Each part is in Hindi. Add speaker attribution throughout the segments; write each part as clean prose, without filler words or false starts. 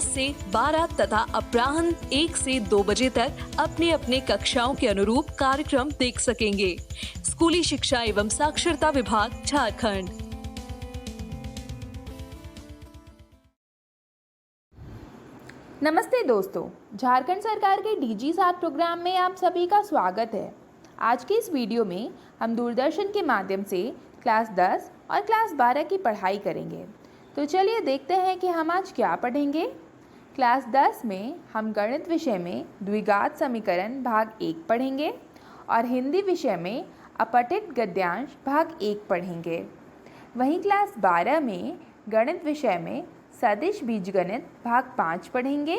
Speaker 1: से 12 तथा अपराह्न 1 से 2 बजे तक अपने अपने कक्षाओं के अनुरूप कार्यक्रम देख सकेंगे। स्कूली शिक्षा एवं साक्षरता विभाग, झारखंड।
Speaker 2: नमस्ते दोस्तों, झारखंड सरकार के DG 7 प्रोग्राम में आप सभी का स्वागत है। आज के इस वीडियो में हम दूरदर्शन के माध्यम से क्लास 10 और क्लास 12 की पढ़ाई करेंगे। तो चलिए देखते हैं कि हम आज क्या पढ़ेंगे। क्लास 10 में हम गणित विषय में द्विघात समीकरण भाग 1 पढ़ेंगे और हिंदी विषय में अपठित गद्यांश भाग 1 पढ़ेंगे। वहीं क्लास 12 में गणित विषय में सदिश बीजगणित भाग 5 पढ़ेंगे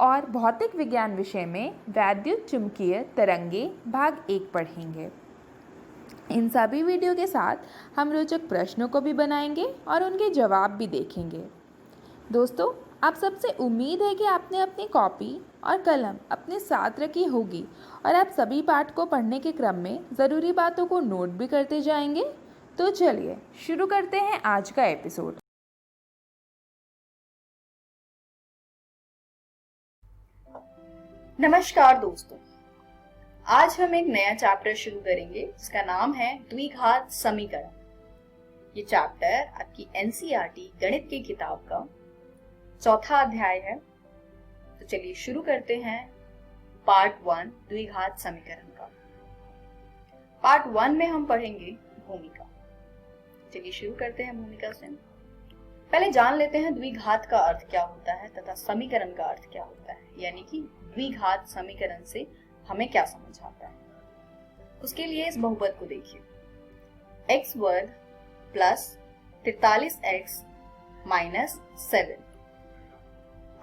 Speaker 2: और भौतिक विज्ञान विषय में वैद्युत चुंबकीय तरंगे भाग 1 पढ़ेंगे। इन सभी वीडियो के साथ हम रोचक प्रश्नों को भी बनाएंगे और उनके जवाब भी देखेंगे। दोस्तों, आप सबसे उम्मीद है कि आपने अपनी कॉपी और कलम अपने साथ रखी होगी और आप सभी पाठ को पढ़ने के क्रम में ज़रूरी बातों को नोट भी करते जाएंगे। तो चलिए शुरू करते हैं आज का एपिसोड।
Speaker 3: नमस्कार दोस्तों, आज हम एक नया चैप्टर शुरू करेंगे जिसका नाम है द्विघात समीकरण। ये चैप्टर आपकी NCERT गणित की किताब का चौथा अध्याय है। तो चलिए शुरू करते हैं पार्ट 1 द्विघात समीकरण का। पार्ट 1 में हम पढ़ेंगे भूमिका। चलिए शुरू करते हैं भूमिका से। पहले जान लेते हैं द्विघात का अर्थ क्या होता है तथा समीकरण का अर्थ क्या होता है, यानी कि द्विघात समीकरण से हमें क्या समझ आता है। उसके लिए इस बहुपद को देखिए, x वर्ग प्लस 43x माइनस 7।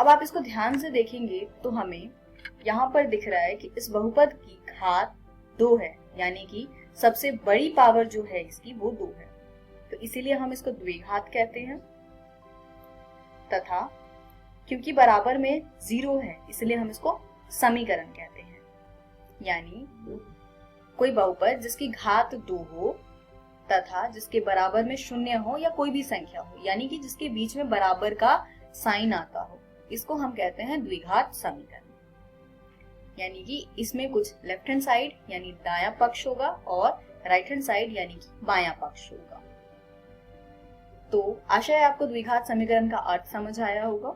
Speaker 3: अब आप इसको ध्यान से देखेंगे तो हमें यहाँ पर दिख रहा है कि इस बहुपद की घात 2 है, यानी कि सबसे बड़ी पावर जो है इसकी वो 2 है। तो इसीलिए हम इसको द्विघात कहते हैं। तथा क्योंकि बराबर में 0 है इसलिए हम इसको समीकरण कहते हैं। यानी कोई बहुपद जिसकी घात 2 हो तथा जिसके बराबर में 0 हो या कोई भी संख्या हो, यानी कि जिसके बीच में बराबर का साइन आता हो, इसको हम कहते हैं द्विघात समीकरण। यानी कि इसमें कुछ लेफ्ट हैंड साइड यानी दायां पक्ष होगा और राइट हैंड साइड यानी कि बायां पक्ष होगा। तो आशा है आपको द्विघात समीकरण का अर्थ समझ आया होगा।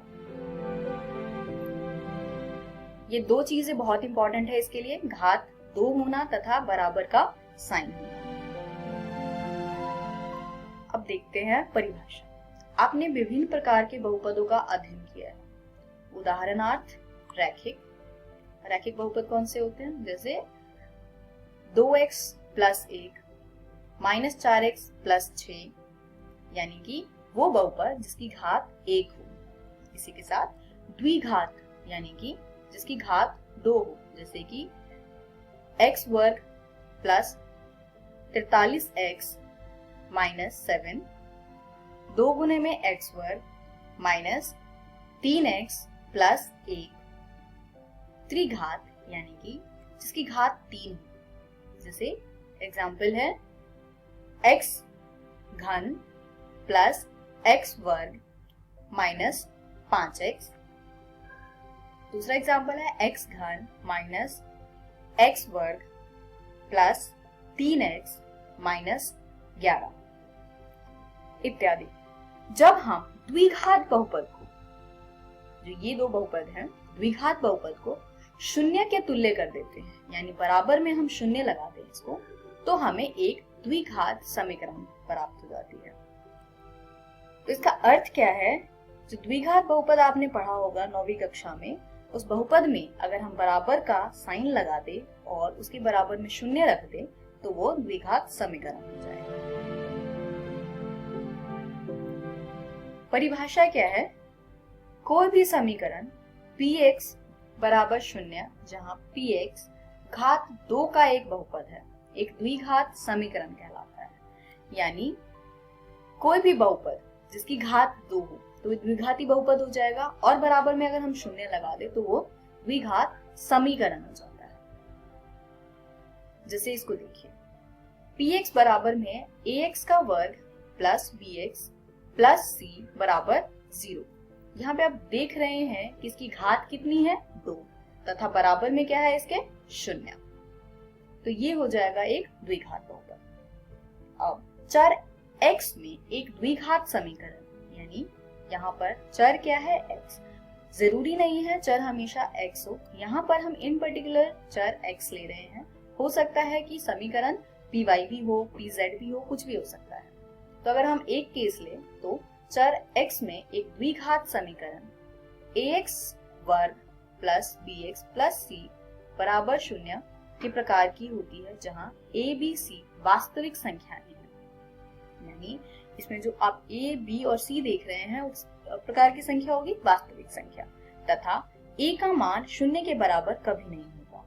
Speaker 3: ये 2 चीजें बहुत इंपॉर्टेंट है इसके लिए, घात 2 होना तथा बराबर का साइन होना। अब देखते हैं परिभाषा। आपने विभिन्न प्रकार के बहुपदों का अध्ययन किया है। उदाहरणार्थ रैखिक बहुपद कौन से होते हैं, जैसे 2x plus 1 minus 4x plus 6, यानी कि वो बहुपद जिसकी घात 1 हो। इसी के साथ द्विघात यानी कि जिसकी घात 2 हो, जैसे कि x वर्ग प्लस 43x माइनस 7, 2 गुने में x वर्ग माइनस 3x प्लस 1। त्रिघात यानी कि जिसकी घात 3 हो, जैसे एग्जाम्पल है x घन प्लस x वर्ग माइनस 5x। दूसरा एग्जाम्पल है x घन माइनस x वर्ग प्लस 3x माइनस 11 इत्यादि। जब हम द्विघात बहुपद को, जो ये 2 बहुपद हैं, द्विघात बहुपद को शून्य के तुल्य कर देते हैं, यानी बराबर में हम 0 लगाते हैं इसको, तो हमें एक द्विघात समीकरण प्राप्त हो जाती है। तो इसका अर्थ क्या है, जो द्विघात बहुपद आपने पढ़ा होगा 9वीं कक्षा में, उस बहुपद में अगर हम बराबर का साइन लगा दे और उसके बराबर में 0 रख दे तो वो द्विघात समीकरण हो जाएगा। परिभाषा क्या है, कोई भी समीकरण px बराबर 0 जहां px घात 2 का एक बहुपद है, एक द्विघात समीकरण कहलाता है। यानी कोई भी बहुपद जिसकी घात 2 हो तो द्विघाती बहुपद हो जाएगा और बराबर में अगर हम 0 लगा दे तो वो द्विघात समीकरण हो जाता है। जैसे इसको देखिए, px बराबर में ax का वर्ग प्लस bx प्लस c बराबर 0। यहाँ पे आप देख रहे हैं कि इसकी घात कितनी है 2 तथा बराबर में क्या है इसके 0। तो ये हो जाएगा एक द्विघात बहुपद। अब चर x में एक द्विघात समीकरण, यानी यहाँ पर चर क्या है x, जरूरी नहीं है चर हमेशा x हो, यहाँ पर हम इन पर्टिकुलर चर x ले रहे हैं। हो सकता है कि समीकरण py भी हो, pz भी हो, कुछ भी हो सकता है। तो अगर हम एक केस ले तो चर x में एक द्विघात समीकरण ax वर्ग प्लस bx प्लस c बराबर 0 के प्रकार की होती है, जहां a b c वास्तविक संख्याएं हैं। यानी इसमें जो आप a b और c देख रहे हैं उस प्रकार की संख्या होगी वास्तविक संख्या, तथा a का मान 0 के बराबर कभी नहीं होगा,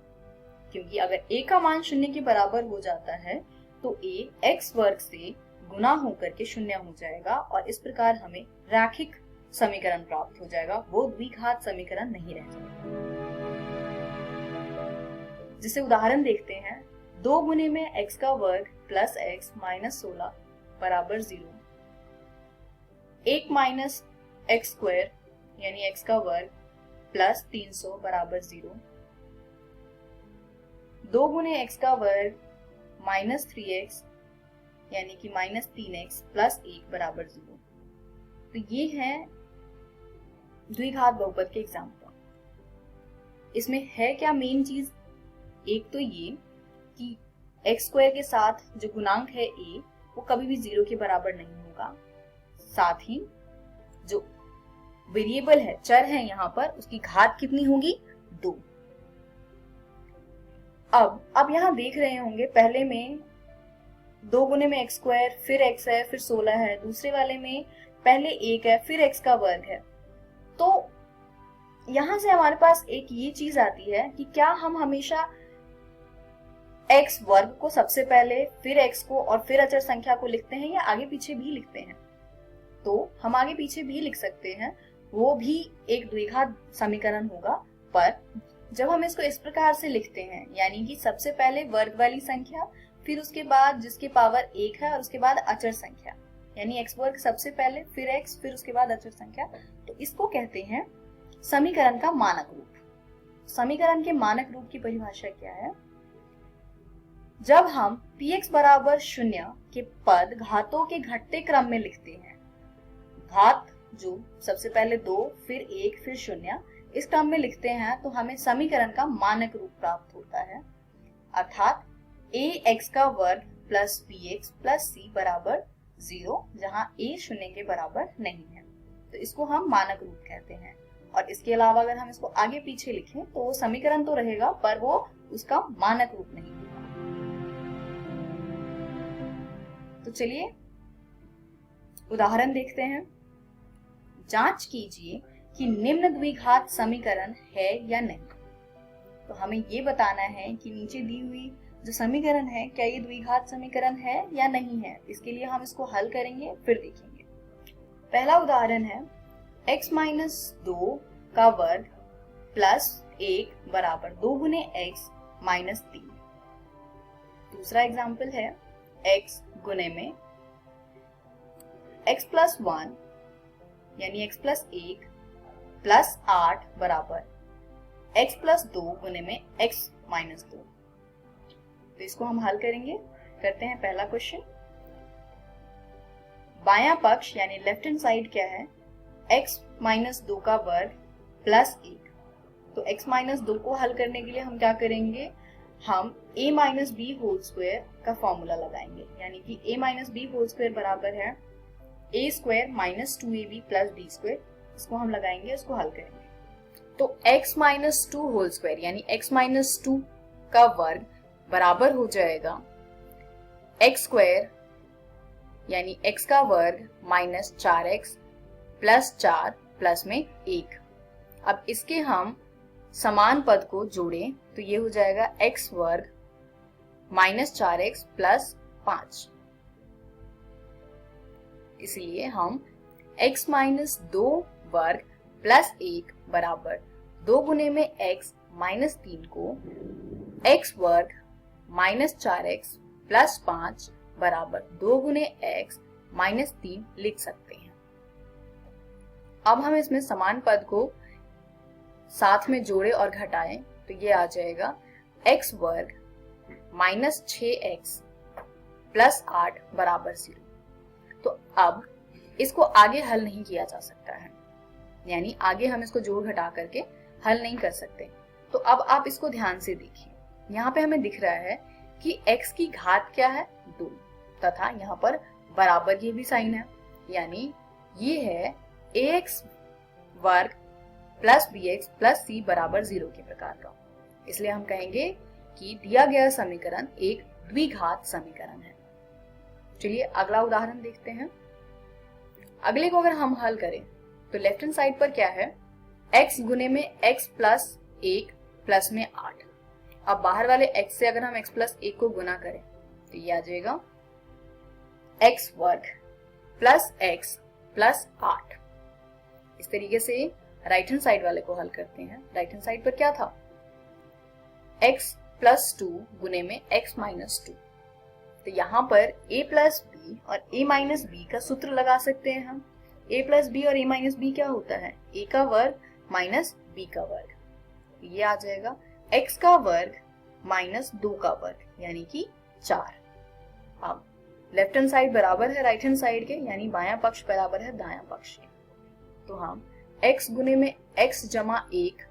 Speaker 3: क्योंकि अगर a का मान 0 के बराबर हो जाता है तो a x वर्ग से गुना होकर के 0 हो जाएगा और इस प्रकार हमें रैखिक समीकरण प्राप्त हो जाएगा, वो द्विघात समीकरण नहीं रह जाएगा। जिसे उदाहरण देखते हैं, 2 गुने में x का वर्ग प्लस x माइनस 16 बराबर 0, 1 माइनस x स्क्वायर यानी x का वर्ग प्लस 300 बराबर 0, 2 गुने x का वर्ग माइनस 3x यानी कि माइनस 3x प्लस 1 बराबर 0। तो ये है द्विघात बहुपद के एग्जाम्पल। इसमें है क्या मेन चीज, एक तो ये कि x स्क्वायर के साथ जो गुणांक है a वो कभी भी 0 के बराबर नहीं होगा, साथ ही जो वेरिएबल है, चर है, यहाँ पर उसकी घात कितनी होगी 2। अब यहाँ देख रहे होंगे पहले में 2 गुने में x स्क्वायर, फिर x है, फिर 16 है, दूसरे वाले में पहले 1 है, फिर x का वर्ग है। तो यहां से हमारे पास एक ये चीज आती है कि क्या हम हमेशा x वर्ग को सबसे पहले, फिर x को और फिर अचर संख्या को लिखते हैं या आगे पीछे भी लिखते हैं। तो हम आगे पीछे भी लिख सकते हैं, वो भी एक द्विघात समीकरण होगा। पर जब हम इसको इस प्रकार से लिखते हैं, यानी कि सबसे पहले वर्ग वाली संख्या, फिर उसके बाद जिसके पावर 1 है और उसके बाद अचर संख्या, यानी x वर्ग सबसे पहले, फिर x, फिर उसके बाद अचर संख्या, तो इसको कहते हैं समीकरण का मानक रूप। समीकरण के मानक रूप की परिभाषा क्या है, जब हम px बराबर 0 के पद घातों के घटते क्रम में लिखते हैं, घात जो सबसे पहले 2, फिर 1, फिर 0 इस क्रम में लिखते हैं, तो हमें समीकरण का मानक रूप प्राप्त होता है, अर्थात ax का वर्ग प्लस bx प्लस c बराबर 0, जहां a 0 के बराबर नहीं है। तो इसको हम मानक रूप कहते हैं। और इसके अलावा अगर हम इसको आगे पीछे लिखें तो वो समीकरण तो रहेगा, पर वो उसका मानक रूप नहीं होगा। तो चलिए उदाहरण देखते हैं। जांच कीजिए कि निम्न द्विघात समीकरण है या नहीं। तो हमें ये बताना है कि नीचे दी हुई जो समीकरण है, क्या ये द्विघात समीकरण है या नहीं है। इसके लिए हम इसको हल करेंगे, फिर देखेंगे। पहला उदाहरण है x माइनस 2 का वर्ग प्लस 1 बराबर 2 गुने x माइनस 3। दूसरा एग्जाम्पल है x गुने में x प्लस 1 यानी x प्लस 1 प्लस 8 बराबर x प्लस 2 गुने में x माइनस 2। तो इसको हम हल करेंगे। करते हैं पहला क्वेश्चन। बायां पक्ष यानी लेफ्ट हैंड साइड क्या है, x माइनस 2 का वर्ग प्लस 1। तो x माइनस 2 को हल करने के लिए हम क्या करेंगे, हम a minus B whole square का फॉर्मूला लगाएंगे, यानी कि a minus B whole square बराबर है a square minus 2ab plus b square. इसको हम लगाएंगे, उसको हल करेंगे। तो x माइनस 2 होल स्क्वायर यानी x माइनस 2 का वर्ग बराबर हो जाएगा x स्क्वायर यानी x का वर्ग माइनस 4x प्लस 4 प्लस में 1। अब इसके हम समान पद को जोड़ें तो ये हो जाएगा x वर्ग माइनस 4x प्लस 5। इसलिए हम x माइनस 2 वर्ग प्लस 1 बराबर 2 गुने में x माइनस 3 को x वर्ग माइनस 4x प्लस 5 बराबर 2 गुने x माइनस 3 लिख सकते हैं। अब हम इसमें समान पद को साथ में जोड़े और घटाएं तो ये आ जाएगा x वर्ग माइनस 6x प्लस 8 बराबर 0। तो अब इसको आगे हल नहीं किया जा सकता है, यानी आगे हम इसको जोड़ घटा करके हल नहीं कर सकते। तो अब आप इसको ध्यान से देखिए, यहाँ पे हमें दिख रहा है कि x की घात क्या है 2, तथा यहाँ पर बराबर की भी साइन है, यानी ये है ax वर्ग प्लस bx प्लस c बराबर 0 के प्रकार का। इसलिए हम कहेंगे कि दिया गया समीकरण एक द्विघात समीकरण है। चलिए अगला उदाहरण देखते हैं। अगले को अगर हम हल करें तो लेफ्ट हैंड साइड पर क्या है, x गुने में x प्लस 1 प्लस में 8। अब बाहर वाले x से अगर हम x प्लस 1 को गुना करें तो ये आ जाएगा x वर्ग प्लस x प्लस 8। इस तरीके से राइट हैंड साइड वाले को हल करते हैं। राइट हैंड साइड पर क्या था, x प्लस 2 गुने में x माइनस 2। तो यहाँ पर a प्लस बी और a माइनस बी का सूत्र लगा सकते हैं हम। a प्लस बी और a माइनस बी क्या होता है, a का वर्ग माइनस b का वर्ग। ये आ जाएगा x का वर्ग माइनस 2 का वर्ग यानी कि 4। अब लेफ्ट हैंड साइड बराबर है राइट हैंड साइड के, यानी बायां पक्ष बराबर है दायां पक्ष के। तो हम x गुने में x जमा 1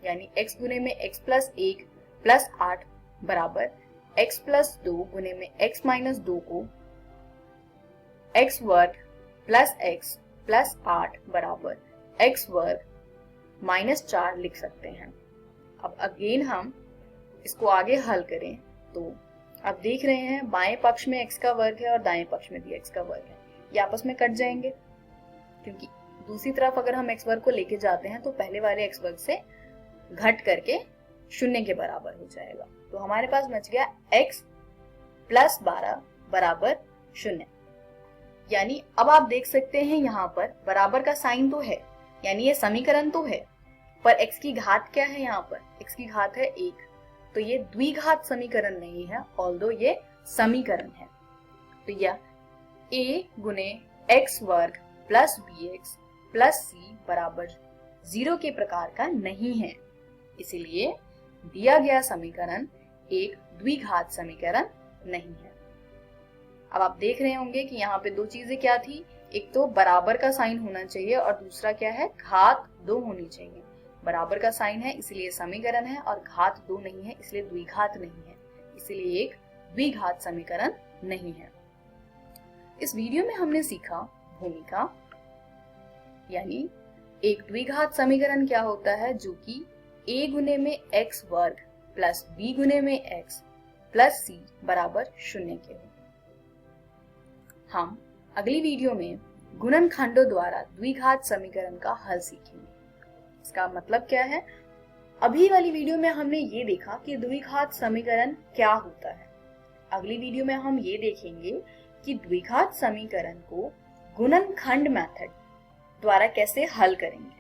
Speaker 3: यानी x गुने में x प्लस 1 प्लस 8 बराबर x प्लस 2 गुने में x माइनस 2 को x वर्ग प्लस x प्लस 8 बराबर x वर्ग माइनस 4 लिख सकते हैं। अब अगेन हम इसको आगे हल करें तो अब देख रहे हैं बाएं पक्ष में x का वर्ग है और दाएं पक्ष में भी x का वर्ग है, ये आपस में कट जाएंगे, क्योंकि दूसरी तरफ अगर हम x वर्ग को लेके जाते हैं तो पहले वाले x वर्ग से घट करके 0 के बराबर हो जाएगा। तो हमारे पास बच गया x प्लस 12 बराबर 0। यानी अब आप देख सकते हैं यहाँ पर बराबर का साइन तो है, यानी ये समीकरण तो है, पर x की घात क्या है, यहाँ पर x की घात है 1। तो ये द्विघात समीकरण नहीं है, ऑल्दो ये समीकरण है। तो यह a गुने x वर्ग प्लस bx प्लस c बराबर 0 के प्रकार का नहीं है। इसीलिए दिया गया समीकरण एक द्विघात समीकरण नहीं है। अब आप देख रहे होंगे कि यहाँ पे दो चीजें क्या थी, एक तो बराबर का साइन होना चाहिए और दूसरा क्या है, घात 2 होनी चाहिए। बराबर का साइन है इसलिए समीकरण है और घात 2 नहीं है इसलिए द्विघात नहीं है, इसलिए एक द्विघात समीकरण नहीं है। इस वीडियो में हमने सीखा भूमिका, यानी एक द्विघात समीकरण क्या होता है जो कि a गुने में x वर्ग प्लस b गुने में x प्लस c बराबर 0 के हो। हम अगली वीडियो में गुणनखंडों द्वारा द्विघात समीकरण का हल सीखेंगे। इसका मतलब क्या है, अभी वाली वीडियो में हमने ये देखा कि द्विघात समीकरण क्या होता है। अगली वीडियो में हम ये देखेंगे कि द्विघात समीकरण को गुणनखंड मेथड द्वारा कैसे हल करेंगे,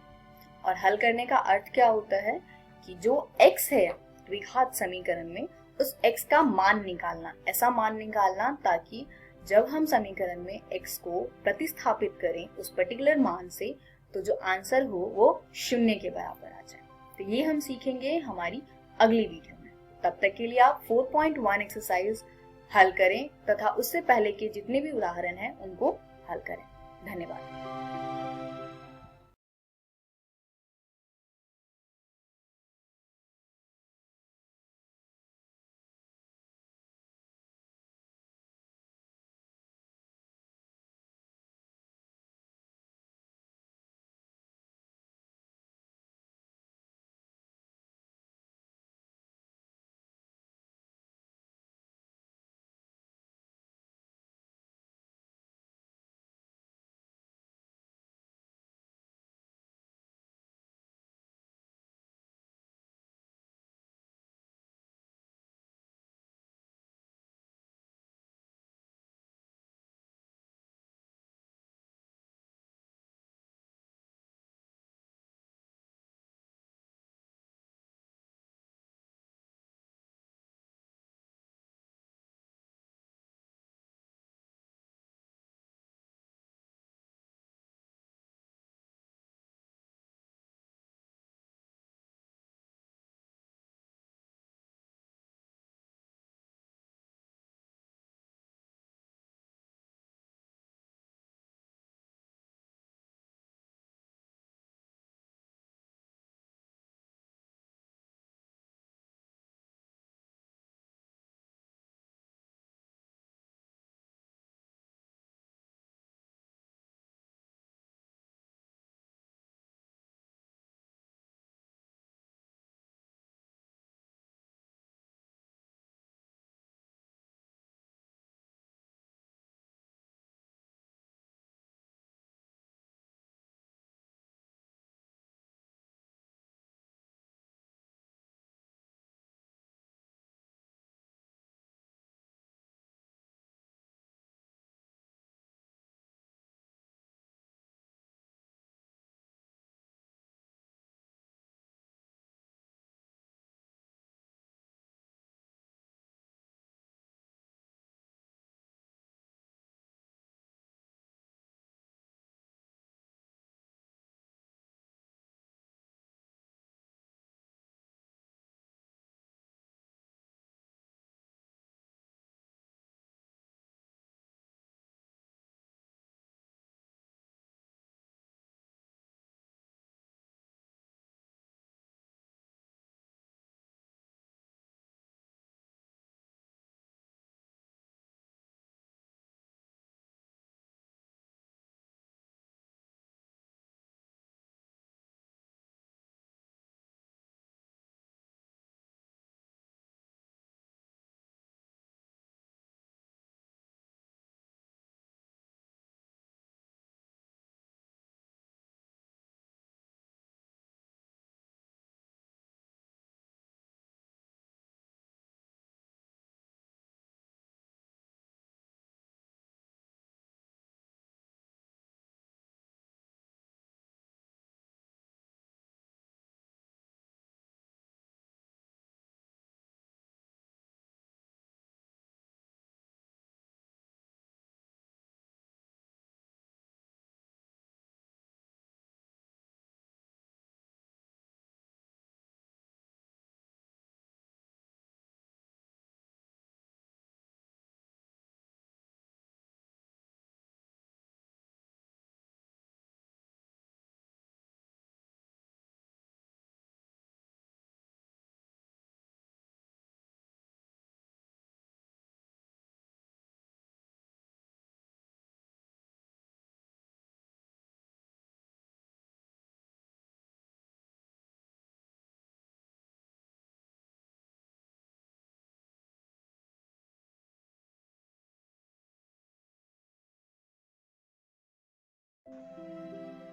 Speaker 3: और हल करने का अर्थ क्या होता है कि जो x है द्विघात समीकरण में उस x का मान निकालना, ऐसा मान निकालना ताकि जब हम समीकरण में x को प्रतिस्थापित करें उस पर्टिकुलर मान से तो जो आंसर हो वो 0 के बराबर आ जाए। तो ये हम सीखेंगे हमारी अगली वीडियो में। तब तक के लिए आप 4.1 एक्सरसाइज हल करें तथा उससे पहले के जितने भी उदाहरण हैं उनको हल करें। धन्यवाद।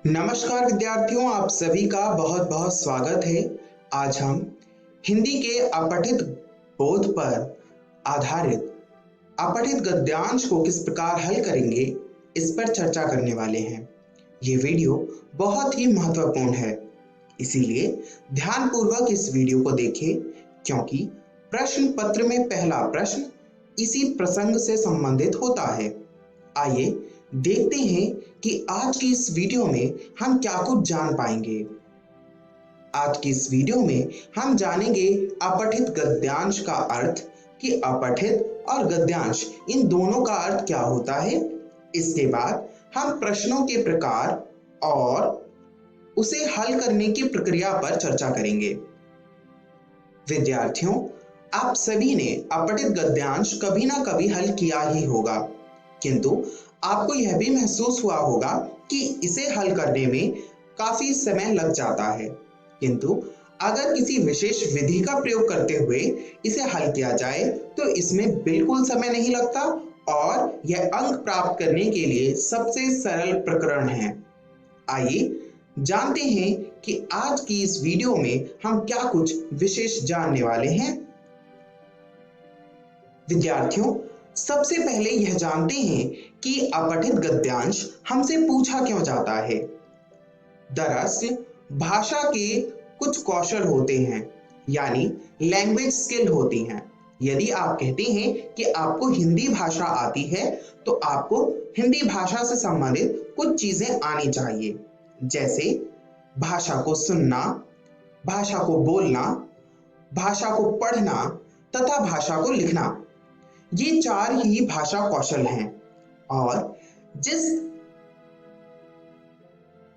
Speaker 4: नमस्कार विद्यार्थियों, आप सभी का बहुत बहुत स्वागत है। आज हम हिंदी के अपठित बोध पर आधारित अपठित गद्यांश को किस प्रकार हल करेंगे, इस पर चर्चा करने वाले हैं। ये वीडियो बहुत ही महत्वपूर्ण है, इसीलिए ध्यानपूर्वक इस वीडियो को देखें, क्योंकि प्रश्न पत्र में पहला प्रश्न इसी प्रसंग से संबंधित होता है। आइए देखते हैं कि आज की इस वीडियो में हम क्या कुछ जान पाएंगे। आज की इस वीडियो में हम जानेंगे अपठित गद्यांश का अर्थ, कि अपठित और गद्यांश इन दोनों का अर्थ क्या होता है। इसके बाद हम प्रश्नों के प्रकार और उसे हल करने की प्रक्रिया पर चर्चा करेंगे। विद्यार्थियों, आप सभी ने अपठित गद्यांश कभी ना कभी हल किया ही होगा, किंतु आपको यह भी महसूस हुआ होगा कि इसे हल करने में काफी समय लग जाता है, किंतु अगर किसी विशेष विधि का प्रयोग करते हुए इसे हल किया जाए तो इसमें बिल्कुल समय नहीं लगता और यह अंक प्राप्त करने के लिए सबसे सरल प्रकरण है। आइए जानते हैं कि आज की इस वीडियो में हम क्या कुछ विशेष जानने वाले हैं। विद्यार्थियों, सबसे पहले यह जानते हैं कि अपठित गद्यांश हमसे पूछा क्यों जाता है। दरअसल भाषा के कुछ कौशल होते हैं, यानी लैंग्वेज स्किल होती हैं। यदि आप कहते हैं कि आपको हिंदी भाषा आती है, तो आपको हिंदी भाषा से संबंधित कुछ चीजें आनी चाहिए, जैसे भाषा को सुनना, भाषा को बोलना, भाषा को पढ़ना तथा भाषा को लिखना। ये चार ही भाषा कौशल हैं, और जिस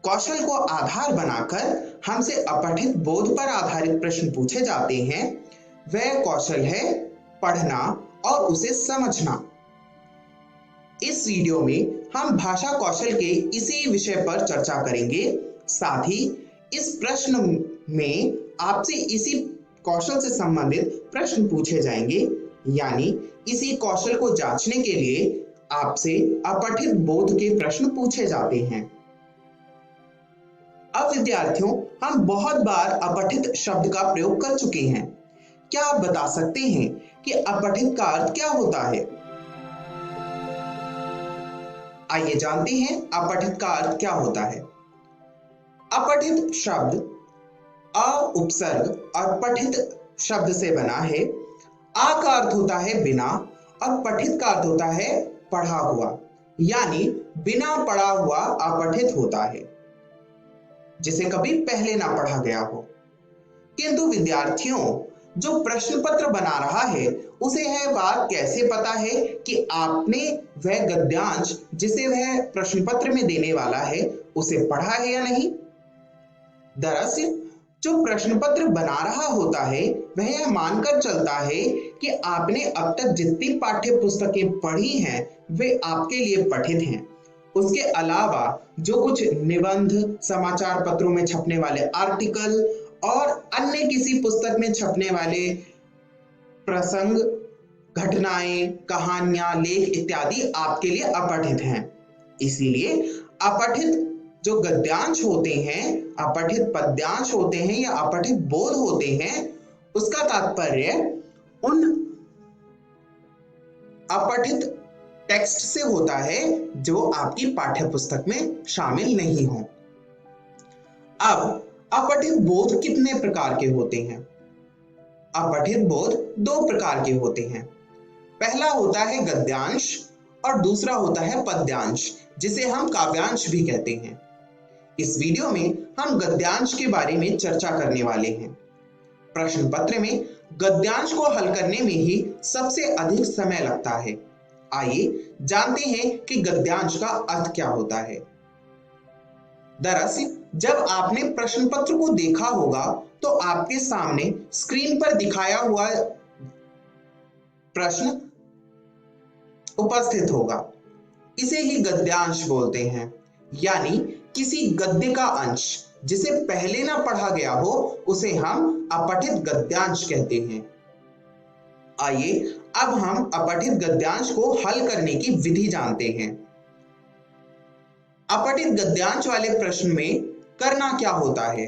Speaker 4: कौशल को आधार बनाकर हमसे अपठित बोध पर आधारित प्रश्न पूछे जाते हैं, वह कौशल है पढ़ना और उसे समझना। इस वीडियो में हम भाषा कौशल के इसी विषय पर चर्चा करेंगे। साथ ही इस प्रश्न में आपसे इसी कौशल से संबंधित प्रश्न पूछे जाएंगे, यानी इसी कौशल को जांचने के लिए आपसे अपठित बोध के प्रश्न पूछे जाते हैं। अब विद्यार्थियों, हम बहुत बार अपठित शब्द का प्रयोग कर चुके हैं। क्या आप बता सकते हैं कि अपठित का अर्थ क्या होता है? आइए जानते हैं अपठित का अर्थ क्या होता है। अपठित शब्द अ उपसर्ग और पठित शब्द से बना है। आ का अर्थ होता है बिना और पठित का अर्थ होता है पढ़ा हुआ, यानी बिना पढ़ा हुआ अपठित होता है, जिसे कभी पहले ना पढ़ा गया हो। किंतु विद्यार्थियों, जो प्रश्न पत्र बना रहा है उसे यह बात कैसे पता है कि आपने वह गद्यांश जिसे वह प्रश्न पत्र में देने वाला है उसे पढ़ा है या नहीं। दरअसल जो प्रश्न पत्र बना रहा होता है वह यह मानकर चलता है कि आपने अब तक जितनी पाठ्य पुस्तकें पढ़ी हैं वे आपके लिए पठित हैं। उसके अलावा जो कुछ निबंध, समाचार पत्रों में छपने वाले आर्टिकल और अन्य किसी पुस्तक में छपने वाले प्रसंग, घटनाएं, कहानियां, लेख इत्यादि आपके लिए अपठित हैं। इसीलिए अपठित जो गद्यांश होते हैं, अपठित पद्यांश होते हैं या अपठित बोध होते हैं, उसका तात्पर्य उन अपठित टेक्स्ट से होता है जो आपकी पाठ्य पुस्तक में शामिल नहीं हो। अब अपठित बोध कितने प्रकार के होते हैं? अपठित बोध दो प्रकार के होते हैं। पहला होता है गद्यांश और दूसरा होता है पद्यांश, जिसे हम काव्यांश भी कहते हैं। इस वीडियो में हम गद्यांश के बारे में चर्चा करने वाले हैं। प्रश्न पत्र में गद्यांश को हल करने में ही सबसे अधिक समय लगता है। आइए जानते हैं कि गद्यांश का अर्थ क्या होता है। दरअसल जब आपने प्रश्न पत्र को देखा होगा तो आपके सामने स्क्रीन पर दिखाया हुआ प्रश्न उपस्थित होगा। इसे ही गद्यांश बोलते हैं, यानी किसी गद्य का अंश जिसे पहले ना पढ़ा गया हो उसे हम अपठित गद्यांश कहते हैं। आइए अब हम अपठित गद्यांश को हल करने की विधि जानते हैं। अपठित गद्यांश वाले प्रश्न में करना क्या होता है?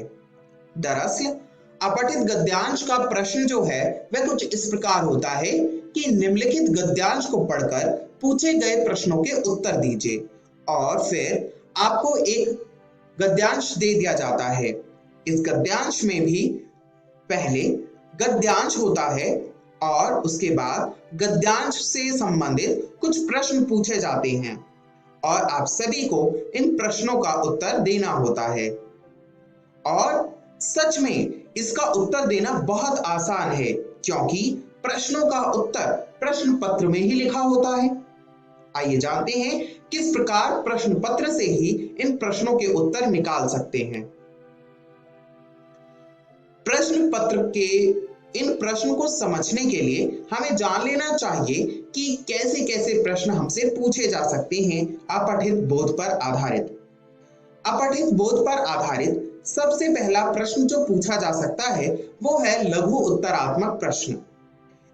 Speaker 4: दरअसल अपठित गद्यांश का प्रश्न जो है वह कुछ इस प्रकार होता है कि निम्नलिखित गद्यांश को पढ़कर पूछे गए प्रश्नों के उत्तर दीजिए और फिर आपको एक गद्यांश दे दिया जाता है। इस गद्यांश में भी पहले गद्यांश होता है और उसके बाद गद्यांश से संबंधित कुछ प्रश्न पूछे जाते हैं और आप सभी को इन प्रश्नों का उत्तर देना होता है। और सच में इसका उत्तर देना बहुत आसान है क्योंकि प्रश्नों का उत्तर प्रश्न पत्र में ही लिखा होता है। आइए जानते हैं किस प्रकार प्रश्न पत्र से ही इन प्रश्नों के उत्तर निकाल सकते हैं। प्रश्न पत्र के इन प्रश्नों को समझने के लिए हमें जान लेना चाहिए कि कैसे कैसे प्रश्न हमसे पूछे जा सकते हैं अपठित बोध पर आधारित। अपठित बोध पर आधारित सबसे पहला प्रश्न जो पूछा जा सकता है वो है लघु उत्तरात्मक प्रश्न।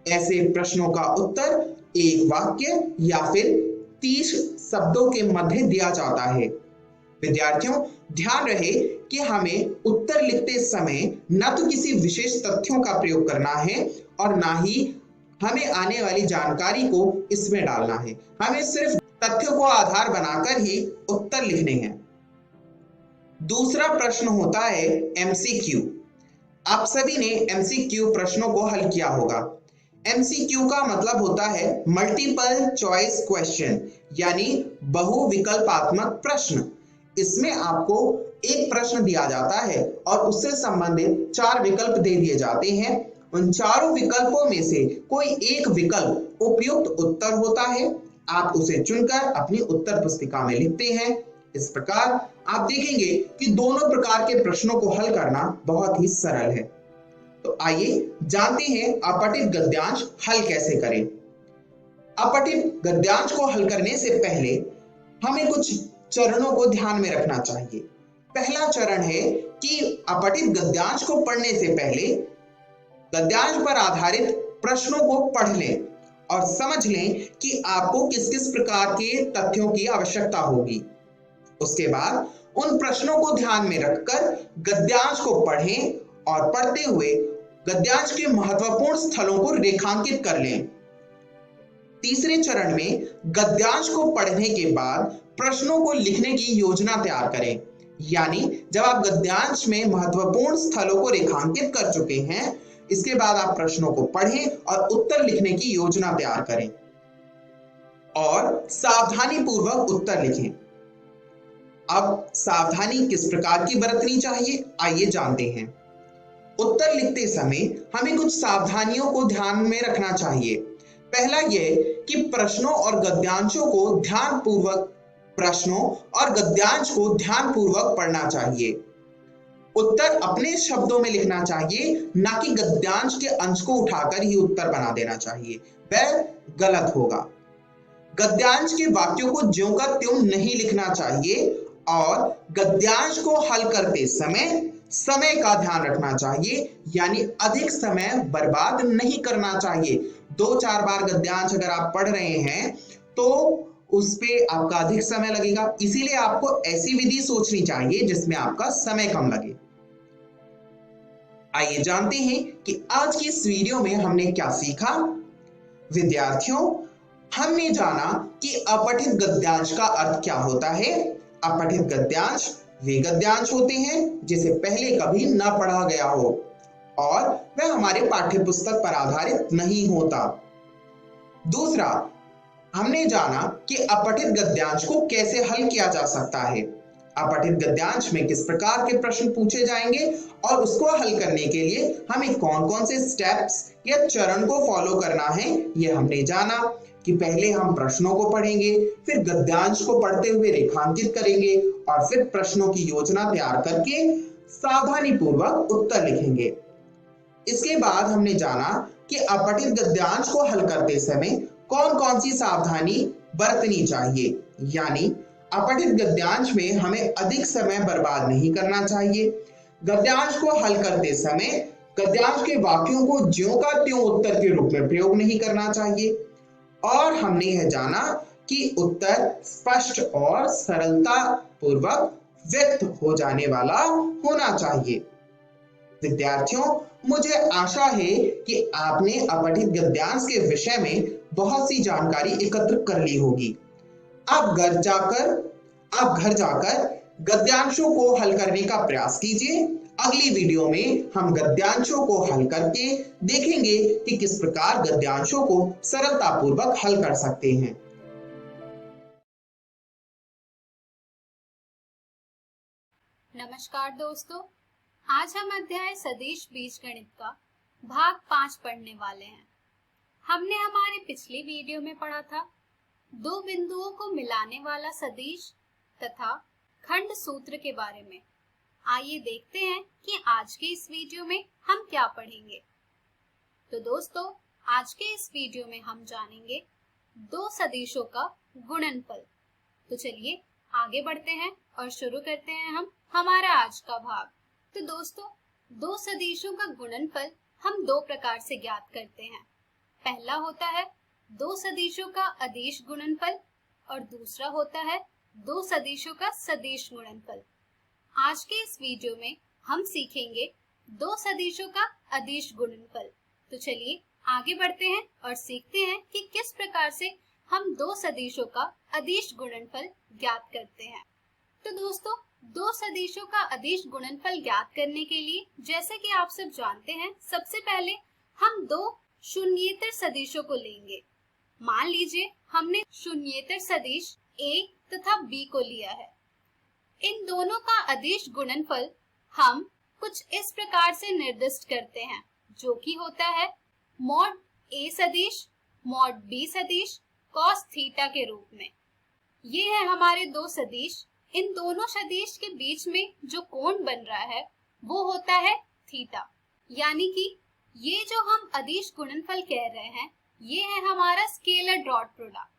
Speaker 4: ऐसे प्रश्नों का उत्तर एक वाक्य या फिर 30 शब्दों के मध्य दिया जाता है। विद्यार्थियों ध्यान रहे कि हमें उत्तर लिखते समय न तो किसी विशेष तथ्यों का प्रयोग करना है और ना ही हमें आने वाली जानकारी को इसमें डालना है। हमें सिर्फ तथ्यों को आधार बनाकर ही उत्तर लिखने हैं। दूसरा प्रश्न होता है एमसीक्यू। आप सभी ने एमसीक्यू प्रश्नों को हल किया होगा। एमसीक्यू का मतलब होता है मल्टीपल चॉइस क्वेश्चन यानी बहुविकल्पात्मक प्रश्न। इसमें आपको एक प्रश्न दिया जाता है और उससे संबंधित 4 विकल्प दे दिए जाते हैं। उन चारों विकल्पों में से कोई एक विकल्प उपयुक्त उत्तर होता है। आप उसे चुनकर अपनी उत्तर पुस्तिका में लिखते हैं। इस प्रकार आप देखेंगे कि दोनों प्रकार के प्रश्नों को हल करना बहुत ही सरल है। तो आइए जानते हैं अपठित गद्यांश हल कैसे करें। अपठित गद्यांश को हल करने से पहले हमें कुछ चरणों को ध्यान में रखना चाहिए। पहला चरण है कि अपठित गद्यांश को पढ़ने से पहले गद्यांश पर आधारित प्रश्नों को पढ़ लें और समझ लें कि आपको किस किस प्रकार के तथ्यों की आवश्यकता होगी। उसके बाद उन प्रश्नों को ध्यान में रखकर गद्यांश को पढ़ें और पढ़ते हुए गद्यांश के महत्वपूर्ण स्थलों को रेखांकित कर लें। तीसरे चरण में गद्यांश को पढ़ने के बाद प्रश्नों को लिखने की योजना तैयार करें। यानी जब आप गद्यांश में महत्वपूर्ण स्थलों को रेखांकित कर चुके हैं, इसके बाद आप प्रश्नों को पढ़ें और उत्तर लिखने की योजना तैयार करें और सावधानी पूर्वक उत्तर लिखें। अब सावधानी किस प्रकार की बरतनी चाहिए, आइए जानते हैं। उत्तर लिखते समय हमें कुछ सावधानियों को ध्यान में रखना चाहिए। पहला यह कि प्रश्नों और गद्यांशों को ध्यानपूर्वक पढ़ना चाहिए। उत्तर अपने शब्दों में लिखना चाहिए, ना कि गद्यांश के अंश को उठाकर ही उत्तर बना देना चाहिए, वह गलत होगा। गद्यांश के वाक्यों को ज्यों का त्यों नहीं लिखना चाहिए और गद्यांश को हल करते समय का ध्यान रखना चाहिए, यानी अधिक समय बर्बाद नहीं करना चाहिए। 2-4 बार गद्यांश अगर आप पढ़ रहे हैं तो उस पे आपका अधिक समय लगेगा। इसीलिए आपको ऐसी विधि सोचनी चाहिए जिसमें आपका समय कम लगे। आइए जानते हैं कि आज की इस वीडियो में हमने क्या सीखा। विद्यार्थियों, हमने जाना कि अपठित गद्यांश का अर्थ क्या होता है। अपठित गद्यांश वे गद्यांश होते हैं जिसे पहले कभी न पढ़ा गया हो और वह हमारे पाठ्य पुस्तक पर आधारित नहीं होता। दूसरा, हमने जाना कि अपठित गद्यांश को कैसे हल किया जा सकता है। अपठित गद्यांश में किस प्रकार के प्रश्न पूछे जाएंगे और उसको हल करने के लिए हमें कौन कौन से स्टेप्स या चरण को फॉलो करना है, यह हमने जाना कि पहले हम प्रश्नों को पढ़ेंगे, फिर गद्यांश को पढ़ते हुए रेखांकित करेंगे और फिर प्रश्नों की योजना तैयार करके सावधानी पूर्वक उत्तर लिखेंगे। इसके बाद हमने जाना कि अपठित गद्यांश को हल करते समय कौन कौन सी सावधानी बरतनी चाहिए। यानी अपठित गद्यांश में हमें अधिक समय बर्बाद नहीं करना चाहिए। गद्यांश को हल करते समय गद्यांश के वाक्यों को ज्यों का त्यों उत्तर के रूप में प्रयोग नहीं करना चाहिए। और हमने यह जाना कि उत्तर स्पष्ट और सरलता पूर्वक व्यक्त हो जाने वाला होना चाहिए। विद्यार्थियों, मुझे आशा है कि आपने अपठित गद्यांश के विषय में बहुत सी जानकारी एकत्र कर ली होगी। आप घर जाकर गद्यांशों को हल करने का प्रयास कीजिए। अगली वीडियो में हम गद्यांशों को हल करके देखेंगे कि किस प्रकार गद्यांशों को सरलतापूर्वक हल कर सकते हैं।
Speaker 5: नमस्कार दोस्तों, आज हम अध्याय सदिश बीजगणित का भाग 5 पढ़ने वाले हैं। हमने हमारे पिछली वीडियो में पढ़ा था दो बिंदुओं को मिलाने वाला सदिश तथा खंड सूत्र के बारे में। आइए देखते हैं कि आज के इस वीडियो में हम क्या पढ़ेंगे। तो दोस्तों, आज के इस वीडियो में हम जानेंगे दो सदिशों का गुणनफल। तो चलिए आगे बढ़ते हैं और शुरू करते हैं हम हमारा आज का भाग। तो दोस्तों, दो सदिशों का गुणनफल हम दो प्रकार से ज्ञात करते हैं। पहला होता है दो सदिशों का अदिश गुणनफल और दूसरा होता है दो सदिशों का सदिश गुणनफल। आज के इस वीडियो में हम सीखेंगे दो सदिशों का अदिश गुणनफल। तो चलिए आगे बढ़ते हैं और सीखते हैं कि किस प्रकार से हम दो सदिशों का अदिश गुणनफल ज्ञात करते हैं। तो दोस्तों, दो सदिशों का अदिश गुणनफल ज्ञात करने के लिए जैसे कि आप सब जानते हैं, सबसे पहले हम दो शून्येतर सदिशों को लेंगे। मान लीजिए हमने शून्येतर सदिश a तथा b को लिया है। इन दोनों का अदिश गुणनफल हम कुछ इस प्रकार से निर्दिष्ट करते हैं, जो कि होता है मॉड a सदिश मॉड b सदिश cos थीटा के रूप में। ये है हमारे दो सदिश। इन दोनों सदिश के बीच में जो कोण बन रहा है वो होता है थीटा। यानी कि ये जो हम अदिश गुणनफल कह रहे हैं, ये है हमारा scaler dot product.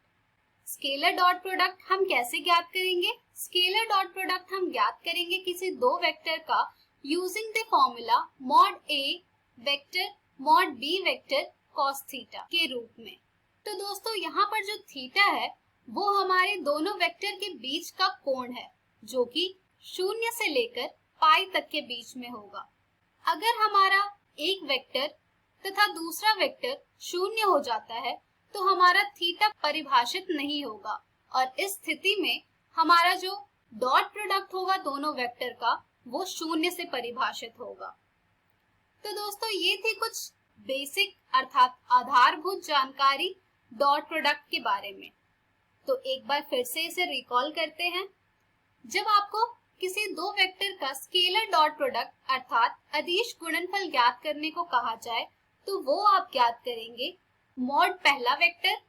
Speaker 5: Scaler dot product हम कैसे ज्ञात करेंगे? स्केलर डॉट प्रोडक्ट हम ज्ञात करेंगे किसी दो वेक्टर का using the formula mod a vector mod b vector cos theta के रूप में। तो दोस्तों, यहाँ पर जो थीटा है वो हमारे दोनों वेक्टर के बीच का कोण है, जो कि 0 से लेकर पाई तक के बीच में होगा। अगर हमारा एक वेक्टर तथा दूसरा वेक्टर 0 हो जाता है तो हमारा थीटा परिभाषित नहीं होगा और इस स्थिति में हमारा जो डॉट प्रोडक्ट होगा दोनों वेक्टर का वो 0 से परिभाषित होगा। तो दोस्तों, ये थी कुछ बेसिक अर्थात आधारभूत जानकारी डॉट प्रोडक्ट के बारे में। तो एक बार फिर से इसे रिकॉल करते हैं। जब आपको किसी दो वेक्टर का स्केलर डॉट प्रोडक्ट अर्थात अदिश गुणनफल ज्ञात करने को कहा जाए तो वो आप ज्ञात करेंगे मॉड पहला वेक्टर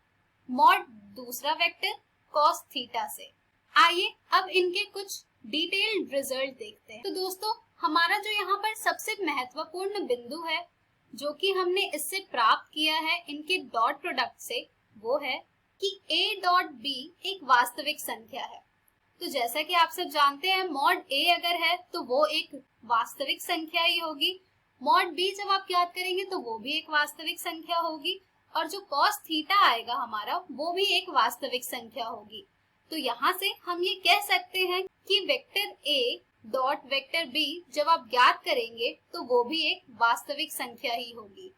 Speaker 5: मॉड दूसरा वेक्टर cos थीटा से। आइए अब इनके कुछ डिटेल्ड रिजल्ट देखते हैं। तो दोस्तों, हमारा जो यहाँ पर सबसे महत्वपूर्ण बिंदु है जो कि हमने इससे प्राप्त किया है इनके डॉट प्रोडक्ट से, वो है कि a डॉट b एक वास्तविक संख्या है। तो जैसा कि आप सब जानते हैं, मॉड a अगर है तो वो एक वास्तविक संख्या ही होगी। मॉड b जब आप ज्ञात करेंगे तो वो भी एक वास्तविक संख्या होगी और जो cos थीटा आएगा हमारा वो भी एक वास्तविक संख्या होगी। तो यहाँ से हम ये कह सकते हैं कि vector a dot vector b जब आप ज्ञात करेंगे तो वो भी एक वास्तविक संख्या ही होगी।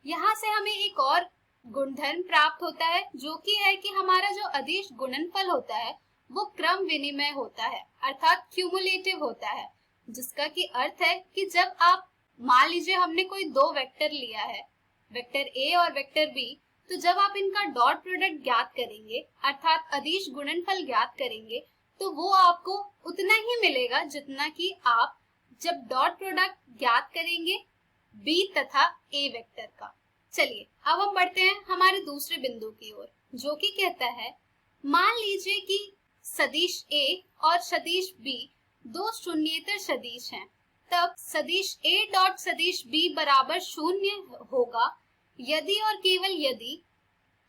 Speaker 5: यहाँ से हमें एक और गुणधर्म प्राप्त होता है, जो कि है कि हमारा जो अदिश गुणनफल होता है वो क्रम विनिमय होता है अर्थात क्यूमुलेटिव होता है, जिसका कि अर्थ है कि जब आप मान लीजिए हमने कोई दो वेक्टर लिया है, वेक्टर a और वेक्टर b, तो जब आप इनका डॉट प्रोडक्ट ज्ञात करेंगे अर्थात अदिश गुणनफल ज्ञात करेंगे तो वो आपको उतना ही मिलेगा जितना कि आप जब डॉट प्रोडक्ट ज्ञात करेंगे b तथा a वेक्टर का। चलिए अब हम बढ़ते हैं हमारे दूसरे बिंदु की ओर, जो कि कहता है मान लीजिए कि सदिश a और सदिश b दो शून्येतर सदिश हैं, तब सदिश a डॉट सदिश b बराबर 0 होगा यदि और केवल यदि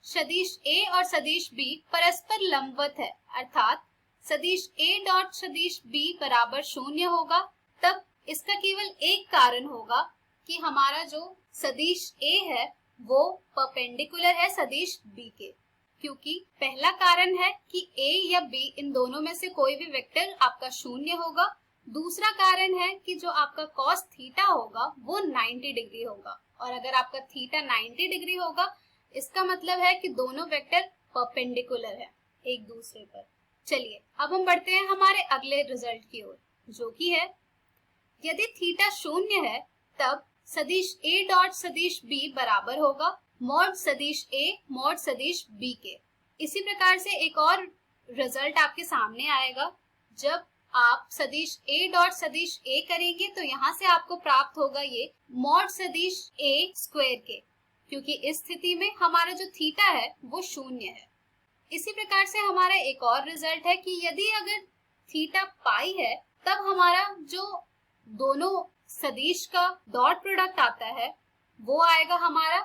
Speaker 5: सदिश a और सदिश b परस्पर लंबवत है, अर्थात सदिश a डॉट सदिश b बराबर 0 होगा। तब इसका केवल एक कारण होगा कि हमारा जो सदिश a है वो परपेंडिकुलर है सदिश b के। क्योंकि पहला कारण है कि a या b इन दोनों में से कोई भी वेक्टर आपका शून्य होगा। दूसरा कारण है कि जो आपका cos थीटा होगा वो 90 डिग्री होगा, और अगर आपका थीटा 90 डिग्री होगा इसका मतलब है कि दोनों वेक्टर परपेंडिकुलर है एक दूसरे पर। चलिए अब हम बढ़ते हैं हमारे अगले रिजल्ट की ओर, जो कि है यदि थीटा शून्य है तब सदिश a डॉट सदिश b बराबर होगा मॉड सदिश a मॉड सदिश b के। इसी प्रकार से एक और रिजल्ट आपके सामने आएगा। जब आप सदिश a डॉट सदिश a करेंगे तो यहाँ से आपको प्राप्त होगा ये मॉड सदिश a स्क्वायर के, क्योंकि इस स्थिति में हमारा जो थीटा है वो शून्य है। इसी प्रकार से हमारा एक और रिजल्ट है कि यदि अगर थीटा पाई है तब हमारा जो दोनों सदिश का डॉट प्रोडक्ट आता है वो आएगा हमारा